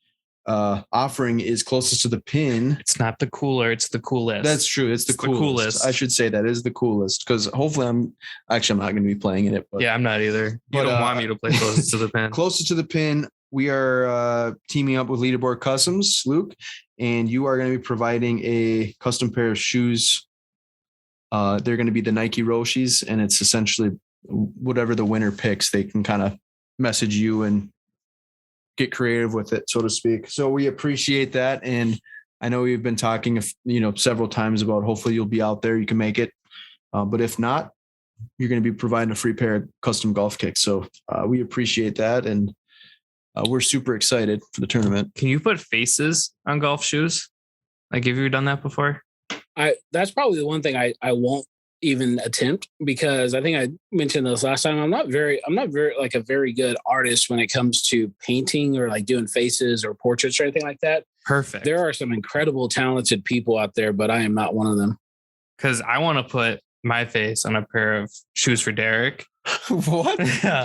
offering is closest to the pin. It's not the cooler, it's the coolest. That's true. It's the coolest. I should say that is the coolest because hopefully I'm not going to be playing in it. But, yeah, I'm not either. You don't want me to play closest to the pin. Closest to the pin. We are teaming up with Leaderboard Customs, Luke, and you are going to be providing a custom pair of shoes They're going to be the Nike Roshis, and it's essentially whatever the winner picks, they can kind of message you and get creative with it, so to speak. So we appreciate that. And I know we've been talking, several times about hopefully you'll be out there, you can make it. But if not, you're going to be providing a free pair of custom golf kicks. So we appreciate that. And we're super excited for the tournament. Can you put faces on golf shoes? Like, have you done that before? That's probably the one thing I won't even attempt, because I think I mentioned this last time. I'm not very like a very good artist when it comes to painting or like doing faces or portraits or anything like that. Perfect. There are some incredible, talented people out there, but I am not one of them. Because I want to put my face on a pair of shoes for Derek. What? Yeah.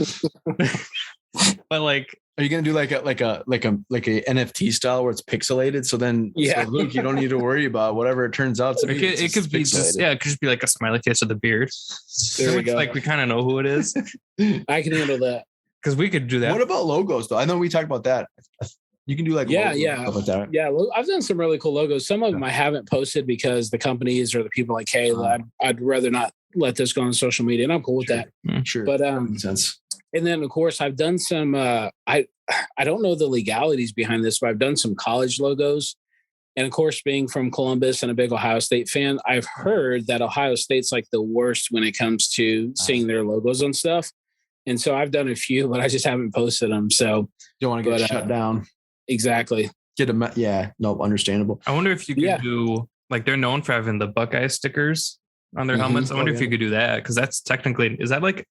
But like, are you gonna do like a NFT style where it's pixelated? So then, yeah, so look, you don't need to worry about whatever it turns out to be. It could be just, it could just be like a smiley face with a beard. There we go. Like, we kind of know who it is. I can handle that. Because we could do that. What about logos though? I know we talked about that. You can do like yeah, stuff like that. Yeah, I've done some really cool logos. Some of them I haven't posted because the companies or the people like, hey, I'd rather not let this go on social media, and I'm cool with that. Sure, but makes sense. And then of course I've done some. I don't know the legalities behind this, but I've done some college logos. And of course, being from Columbus and a big Ohio State fan, I've heard that Ohio State's like the worst when it comes to seeing their logos on stuff. And so I've done a few, but I just haven't posted them. So don't want to get shut down. Exactly. Understandable. I wonder if you could do, like, they're known for having the Buckeye stickers on their helmets. I wonder if you could do that, because that's technically, is that like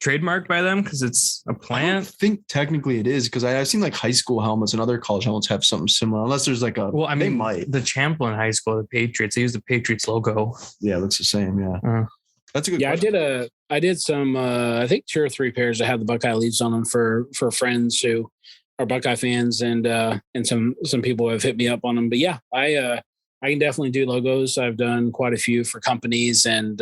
trademarked by them because it's a plant? I think technically it is, because I've seen like high school helmets and other college helmets have something similar, unless there's like a, well, I mean, the Champlin High School, the Patriots, they use the Patriots logo. Yeah, it looks the same. Yeah. That's a good question. I did some, I think 2 or 3 pairs that had the Buckeye leaves on them for friends who are Buckeye fans, and some people have hit me up on them. But yeah, I can definitely do logos. I've done quite a few for companies and,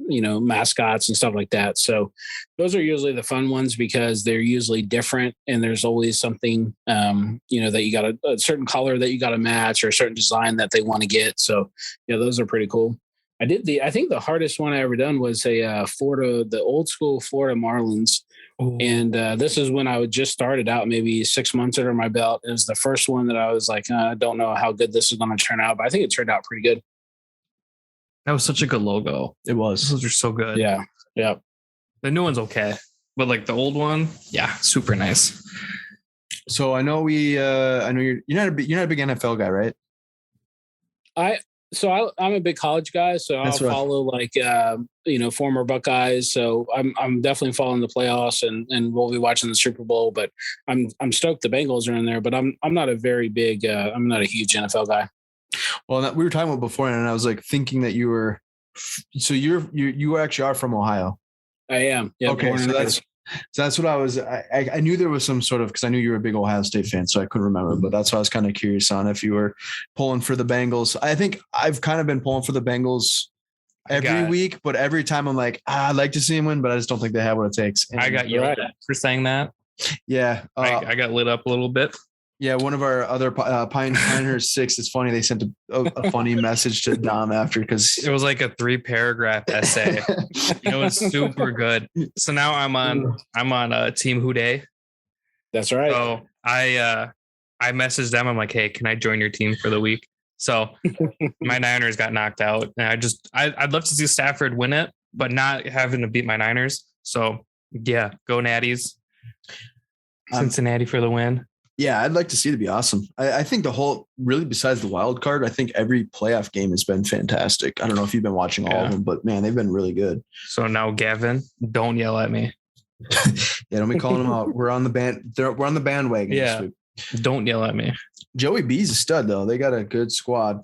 mascots and stuff like that. So those are usually the fun ones because they're usually different, and there's always something, that you got a certain color that you got to match, or a certain design that they want to get. So, those are pretty cool. I think the hardest one I ever done was the old school Florida Marlins. Ooh. And this is when I just started out, maybe 6 months under my belt. It was the first one that I was like, I don't know how good this is going to turn out, but I think it turned out pretty good. That was such a good logo. It was. Those are so good. Yeah. Yeah. The new one's okay, but like the old one, yeah, super nice. So I know you're not a big NFL guy, right? I'm a big college guy, so I'll follow like former Buckeyes. So I'm definitely following the playoffs, and we'll be watching the Super Bowl. But I'm stoked the Bengals are in there. But I'm not a very big I'm not a huge NFL guy. Well, we were talking about before, and I was like thinking that you were. So you actually are from Ohio. I am. Yeah. Okay, so that's what I was. I knew there was some sort of, because I knew you were a big Ohio State fan, so I couldn't remember. But that's why I was kind of curious on if you were pulling for the Bengals. I think I've kind of been pulling for the Bengals every week, but every time I'm like, I'd like to see them win, but I just don't think they have what it takes. And I got yelled at for saying that. Yeah, I got lit up a little bit. Yeah, one of our other Pinehurst 6 is funny. They sent a funny message to Dom after, because it was like a 3-paragraph essay. It was super good. So now I'm on Team Houday. That's right. So I messaged them. I'm like, hey, can I join your team for the week? So my Niners got knocked out, and I'd love to see Stafford win it, but not having to beat my Niners. So yeah, go Natties. Cincinnati for the win. Yeah, I'd like to see it. It'd be awesome. I think really besides the wild card, I think every playoff game has been fantastic. I don't know if you've been watching all of them, but man, they've been really good. So now, Gavin, don't yell at me. Yeah, don't be calling them out. We're on the bandwagon. Yeah, don't yell at me. Joey B's a stud, though. They got a good squad.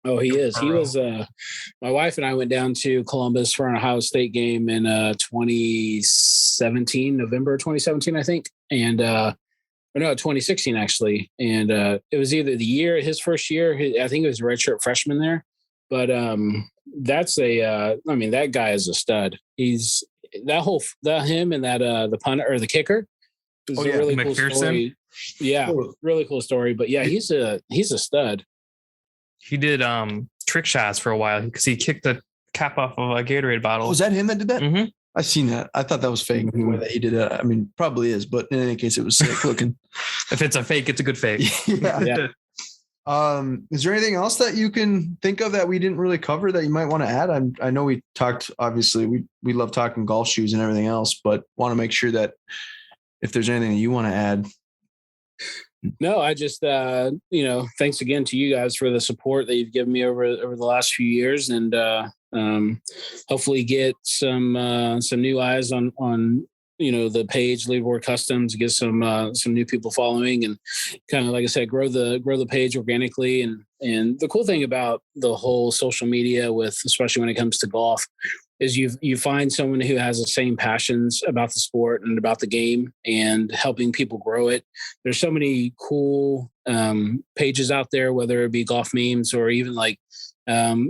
Oh, he is. He was. My wife and I went down to Columbus for an Ohio State game in 2017, November 2017, I think, and. No, 2016 actually, and it was either his first year. I think it was a redshirt freshman there, but that's that guy is a stud. He's him and the punter or the kicker. It's a really cool story. Yeah, really cool story. But yeah, he's a stud. He did trick shots for a while because he kicked the cap off of a Gatorade bottle. Was that him that did that? Mm-hmm. I seen that. I thought that was fake the way that he did it. I mean, probably is, but in any case, it was sick looking. If it's a fake, it's a good fake. Yeah. Is there anything else that you can think of that we didn't really cover that you might want to add? I know we talked, obviously we love talking golf shoes and everything else, but want to make sure that if there's anything that you want to add. No, I just, thanks again to you guys for the support that you've given me over the last few years, and hopefully get some new eyes on the page Leaderboard Customs, get some new people following, and kind of, like I said, grow the page organically. And the cool thing about the whole social media, especially when it comes to golf, is you find someone who has the same passions about the sport and about the game and helping people grow it. There's so many cool pages out there, whether it be golf memes or even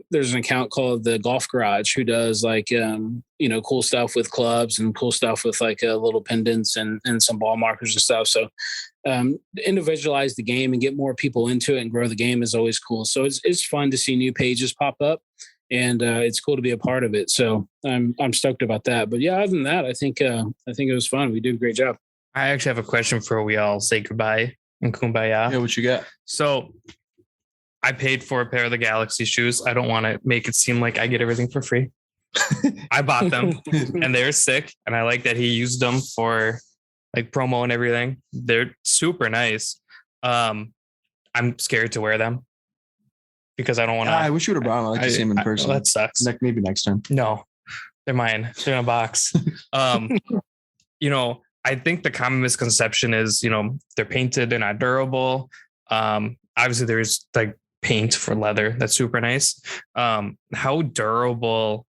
there's an account called the Golf Garage who does cool stuff with clubs and cool stuff with little pendants and some ball markers and stuff. So individualize the game and get more people into it and grow the game is always cool. So it's fun to see new pages pop up, and it's cool to be a part of it. So I'm stoked about that. But yeah, other than that, I think it was fun. We did a great job. I actually have a question for we all say goodbye and kumbaya. Yeah, what you got? So I paid for a pair of the Galaxy shoes. I don't want to make it seem like I get everything for free. I bought them and they're sick. And I like that he used them for promo and everything. They're super nice. I'm scared to wear them because I don't want to. I wish you would have brought them. I like to see them in person. That sucks. Maybe next time. No, they're mine. They're in a box. I think the common misconception is, they're painted, they're not durable. Obviously there's paint for leather. That's super nice. How durable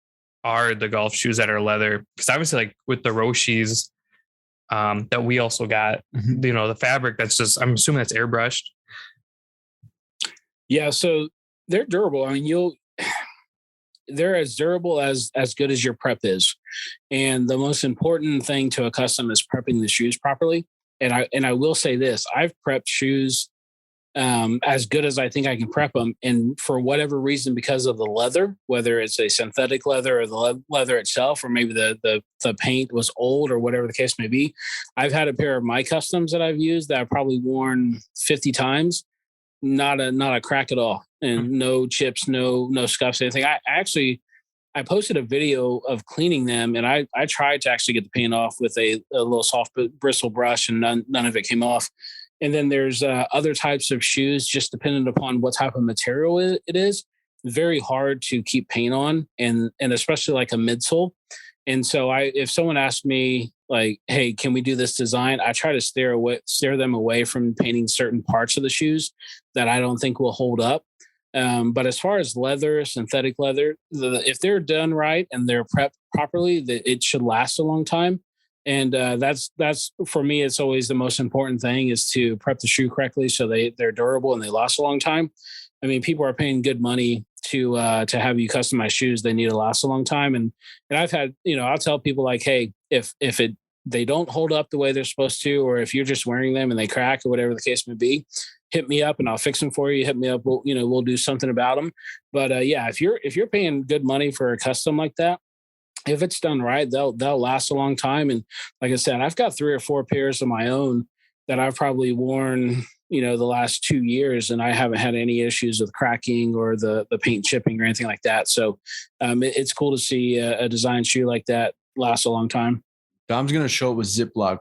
are the golf shoes that are leather? Because obviously with the Roshis that we also got, the fabric that's just, I'm assuming that's airbrushed. Yeah. So they're durable. I mean, they're as durable as good as your prep is. And the most important thing to a custom is prepping the shoes properly. And I will say this, I've prepped shoes as good as I think I can prep them. And for whatever reason, because of the leather, whether it's a synthetic leather or the leather itself, or maybe the paint was old or whatever the case may be, I've had a pair of my customs that I've used that I've probably worn 50 times, not a crack at all, and no chips, no scuffs, anything. I posted a video of cleaning them, and I tried to actually get the paint off with a little soft bristle brush, and none of it came off. And then there's other types of shoes, just dependent upon what type of material it is. Very hard to keep paint on, and especially a midsole. And so if someone asked me hey, can we do this design? I try to steer them away from painting certain parts of the shoes that I don't think will hold up. But as far as leather, synthetic leather, if they're done right and they're prepped properly, it should last a long time. And that's for me, it's always the most important thing is to prep the shoe correctly so they're durable and they last a long time. I mean, people are paying good money to have you customize shoes. They need to last a long time. And I've had, I'll tell people hey, if they don't hold up the way they're supposed to, or if you're just wearing them and they crack or whatever the case may be, hit me up and I'll fix them for you. Hit me up. We'll do something about them. But if you're paying good money for a custom like that, if it's done right, they'll last a long time. And like I said, I've got 3 or 4 pairs of my own that I've probably worn, the last 2 years, and I haven't had any issues with cracking or the paint chipping or anything like that. So it's cool to see a design shoe like that last a long time. Dom's going to show it with Ziploc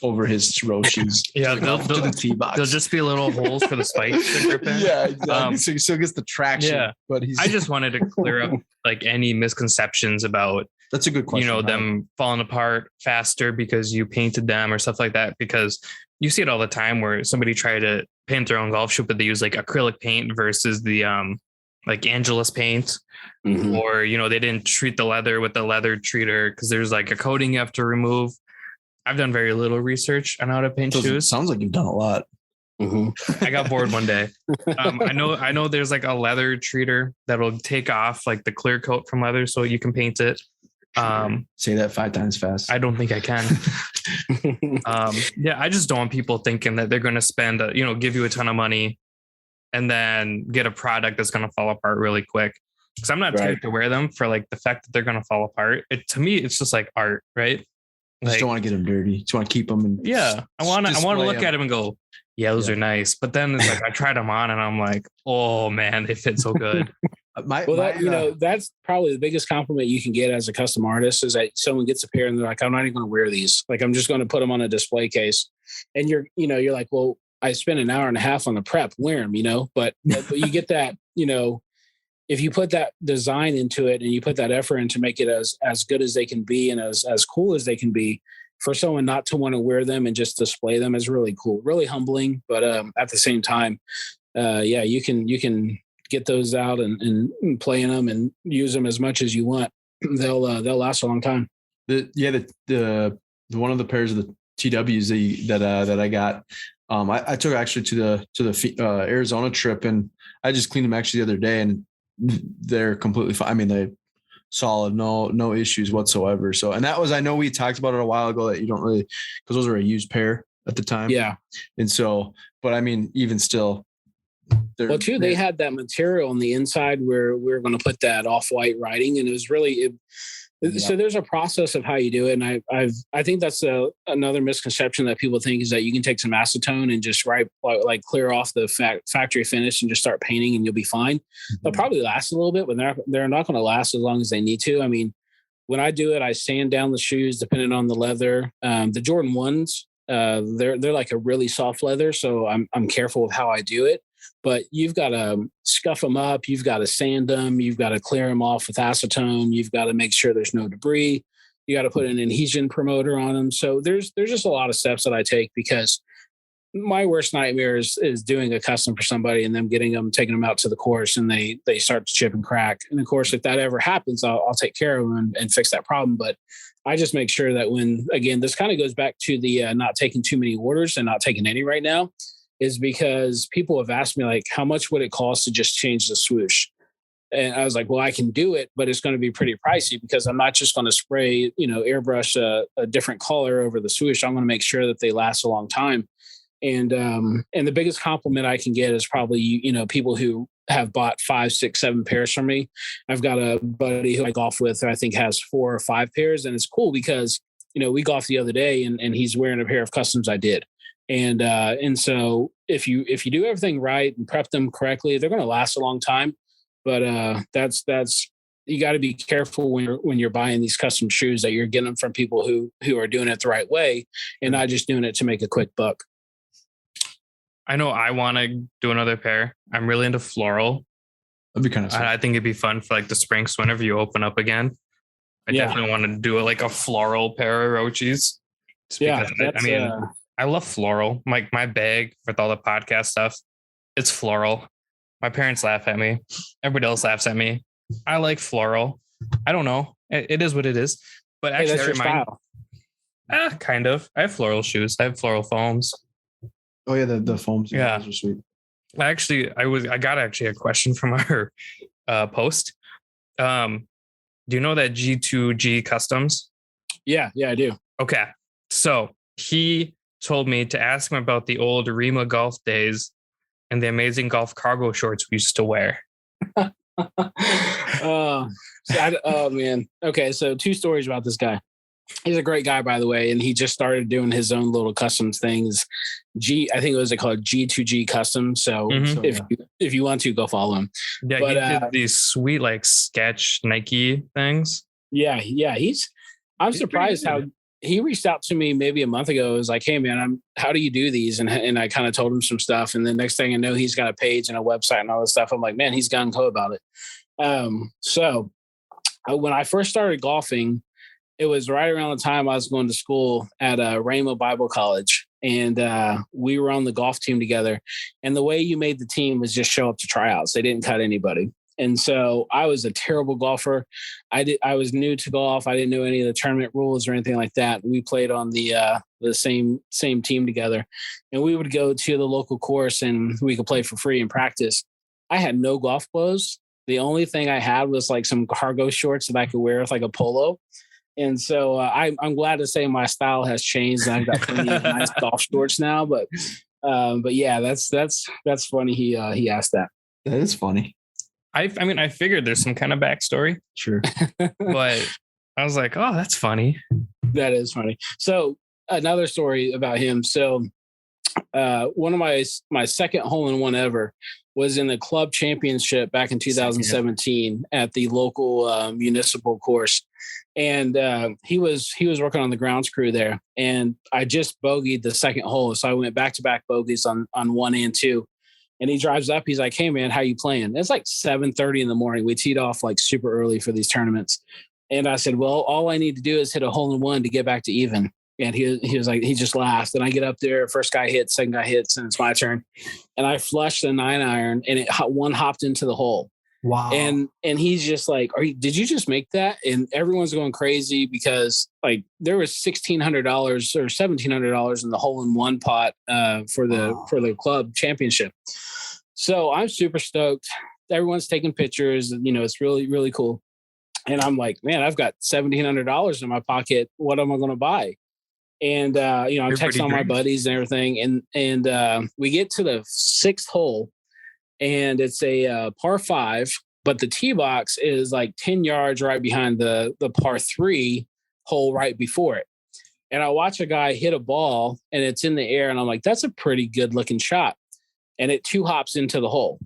over his Roshis. Yeah, to the tee box. There'll just be little holes for the spikes to grip in. Yeah, exactly. So he still gets the traction. Yeah, but I just wanted to clear up any misconceptions about. That's a good question. Them falling apart faster because you painted them or stuff like that. Because you see it all the time where somebody tried to paint their own golf shoe, but they use acrylic paint versus the Angelus paint, or they didn't treat the leather with the leather treater because there's a coating you have to remove. I've done very little research on how to paint shoes. Sounds like you've done a lot. I got bored one day. I know there's a leather treater that'll take off the clear coat from leather so you can paint it. Say that 5 times fast. I don't think I can. I just don't want people thinking that they're going to spend give you a ton of money and then get a product that's going to fall apart really quick. because I'm not scared to wear them for like the fact that they're going to fall apart. To me, it's just like art, right? I just don't want to get them dirty. Just want to keep them. And I want to look at them and go, yeah, those are nice. But then it's like I tried them on and I'm like, oh man, they fit so good. That's probably the biggest compliment you can get as a custom artist is that someone gets a pair and they're like, I'm not even going to wear these. Like, I'm just going to put them on a display case. And you're like, well, I spent an hour and a half on the prep, wear them, but you get that, if you put that design into it and you put that effort in to make it as good as they can be and as cool as they can be, for someone not to want to wear them and just display them is really cool, really humbling. But at the same time, you can get those out and play in them and use them as much as you want. They'll last a long time. The one of the pairs of the TWs that I got, I took actually to the Arizona trip, and I just cleaned them actually the other day, and they're completely fine. I mean, they're solid, no issues whatsoever. So, and that was, I know we talked about it a while ago that you don't really, because those are a used pair at the time. Yeah. And so, but I mean, even still, they had that material on the inside where we were going to put that off-white writing, and it was really so there's a process of how you do it. And I think that's another misconception that people think is that you can take some acetone and just like clear off the factory finish and just start painting and you'll be fine. Mm-hmm. They'll probably last a little bit, but they're not going to last as long as they need to. I mean, when I do it, I sand down the shoes depending on the leather. The Jordan 1s, they're like a really soft leather, so I'm careful with how I do it. But you've got to scuff them up. You've got to sand them. You've got to clear them off with acetone. You've got to make sure there's no debris. You got to put an adhesion promoter on them. So there's just a lot of steps that I take, because my worst nightmare is doing a custom for somebody and them taking them out to the course and they start to chip and crack. And of course, if that ever happens, I'll take care of them and fix that problem. But I just make sure that this kind of goes back to the not taking too many orders and not taking any right now, is because people have asked me, like, how much would it cost to just change the swoosh? And I was like, well, I can do it, but it's going to be pretty pricey, because I'm not just going to spray, airbrush a different color over the swoosh. I'm going to make sure that they last a long time. And the biggest compliment I can get is probably, people who have bought 5, 6, 7 pairs from me. I've got a buddy who I golf with who I think has 4 or 5 pairs. And it's cool because, we golfed the other day and he's wearing a pair of customs I did. And so if you do everything right and prep them correctly, they're going to last a long time. But that's you got to be careful when you're buying these custom shoes, that you're getting them from people who are doing it the right way and not just doing it to make a quick buck. I know I want to do another pair. I'm really into floral. That'd be kind of. I think it'd be fun for like the spring, so whenever you open up again. I definitely want to do it like a floral pair of Roachis. I love floral. Like my bag with all the podcast stuff, it's floral. My parents laugh at me. Everybody else laughs at me. I like floral. I don't know. It is what it is. But actually, that's your style. Kind of. I have floral shoes. I have floral foams. Oh yeah, the foams. Yeah, those are sweet. I got a question from our post. Do you know that G2G Customs? Yeah, I do. Okay. So he told me to ask him about the old Rima golf days and the amazing golf cargo shorts we used to wear. Oh man. Okay, so 2 stories about this guy. He's a great guy, by the way, and he just started doing his own little customs things. I think it was called G2G Customs. So, if you want to, go follow him. Yeah, but, he did these sweet like sketch Nike things. Yeah. I'm surprised how he reached out to me maybe a month ago. It was like, hey man, how do you do these? And I kind of told him some stuff. And the next thing I know, he's got a page and a website and all this stuff. I'm like, man, he's gung ho about it. So when I first started golfing, it was right around the time I was going to school at Rhema Bible College. And we were on the golf team together. And the way you made the team was just show up to tryouts. They didn't cut anybody. And so I was a terrible golfer. I was new to golf. I didn't know any of the tournament rules or anything like that. We played on the same team together. And we would go to the local course and we could play for free and practice. I had no golf clothes. The only thing I had was like some cargo shorts that I could wear with like a polo. And so I'm glad to say my style has changed. And I've got plenty of nice golf shorts now. But yeah, that's funny. He asked that. That is funny. I mean, I figured there's some kind of backstory, Sure. but I was like, oh, that's funny. That is funny. So another story about him. So one of my second hole-in-one ever was in the club championship back in 2017 at the local municipal course. And he was working on the grounds crew there. And I just bogeyed the second hole. So I went back-to-back bogeys on 1 and 2. And he drives up. He's like, "Hey, man, how you playing?" It's like 7:30 in the morning. We teed off like super early for these tournaments. And I said, "Well, all I need to do is hit a hole-in-one to get back to even." And he was like, he just laughed. And I get up there, first guy hits, second guy hits, and it's my turn. And I flushed the 9-iron, and one hopped into the hole. Wow. And he's just like, did you just make that? And everyone's going crazy because like there was $1,600 or $1,700 in the hole-in-one pot for the club championship. So I'm super stoked. Everyone's taking pictures, and it's really, really cool. And I'm like, man, I've got $1,700 in my pocket. What am I going to buy? And I'm texting all my buddies and everything. And we get to the 6th hole, and it's a par 5, but the tee box is like 10 yards right behind the par 3 hole right before it. And I watch a guy hit a ball, and it's in the air, and I'm like, that's a pretty good looking shot. And it 2 hops into the hole.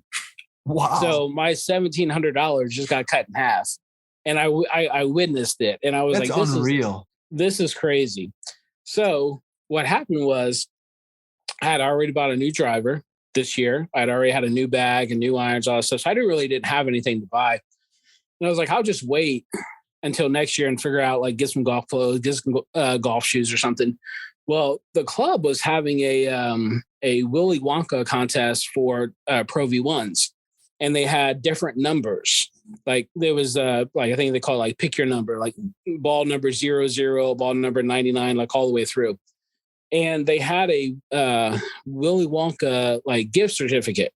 Wow. So my $1,700 just got cut in half. And I witnessed it. And I was That's like, unreal. This is crazy. So what happened was I had already bought a new driver this year. I'd already had a new bag and new irons, all that stuff. So I didn't have anything to buy. And I was like, I'll just wait until next year and figure out, like, get some golf clothes, get some golf shoes or something. Well, the club was having a Willy Wonka contest for Pro V1s, and they had different numbers. Like there was I think they call it like pick your number, like ball number 00, ball number 99, like all the way through. And they had a Willy Wonka like gift certificate.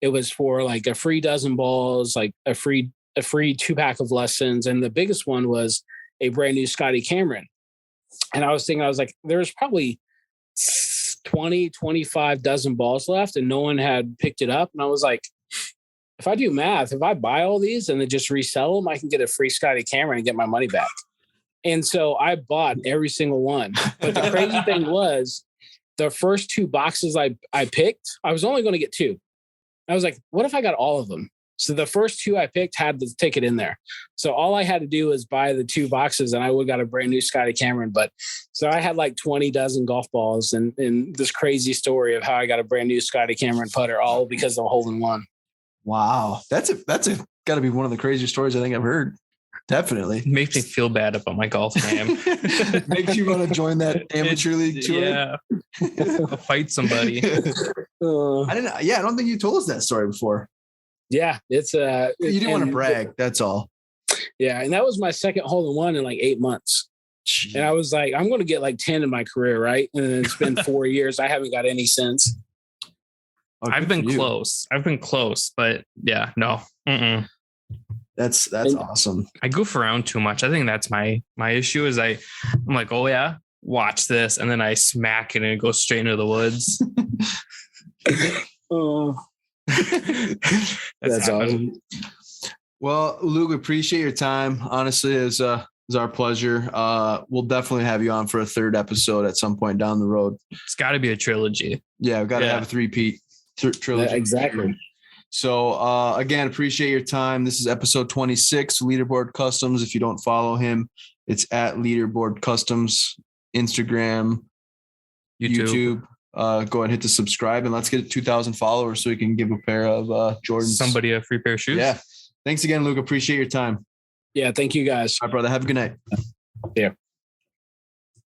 It was for like a free dozen balls, like a free 2-pack of lessons, and the biggest one was a brand new Scotty Cameron. And I was like, there's probably 25 dozen balls left, and no one had picked it up. And I was like, if I do math, if I buy all these and then just resell them, I can get a free Scotty Cameron and get my money back. And so I bought every single one. But the crazy thing was, the first 2 boxes I picked, I was only going to get 2. I was like, what if I got all of them? So the first 2 I picked had the ticket in there. So all I had to do was buy the 2 boxes, and I would have got a brand new Scotty Cameron. But so I had like 20 dozen golf balls, and this crazy story of how I got a brand new Scotty Cameron putter, all because of a hole-in-one. Wow. That's got to be one of the craziest stories I think I've heard. Definitely. Makes me feel bad about my golf game. Makes you want to join that amateur league tour. Yeah. I'll fight somebody. I don't think you told us that story before. Yeah, it's you didn't want to brag. That's all. Yeah. And that was my second hole-in-one in like 8 months. Jeez. And I was like, I'm going to get like 10 in my career. Right. And then it's been 4 years. I haven't got any since. Oh, I've been close, but yeah, no. Mm-mm. That's awesome. I goof around too much. I think that's my issue is I'm like, oh yeah, watch this. And then I smack it and it goes straight into the woods. That's awesome. Well, Luke, we appreciate your time. Honestly, it's our pleasure. We'll definitely have you on for a 3rd episode at some point down the road. It's got to be a trilogy. Yeah, we've got to have a 3-peat trilogy. Yeah, exactly. So again, appreciate your time. This is episode 26, Leaderboard Customs. If you don't follow him, it's at Leaderboard Customs, Instagram, YouTube. Go ahead and hit the subscribe, and let's get 2,000 followers so we can give a pair of Jordans. Somebody a free pair of shoes. Yeah. Thanks again, Luke. Appreciate your time. Yeah. Thank you guys. All right, brother. Have a good night. Yeah.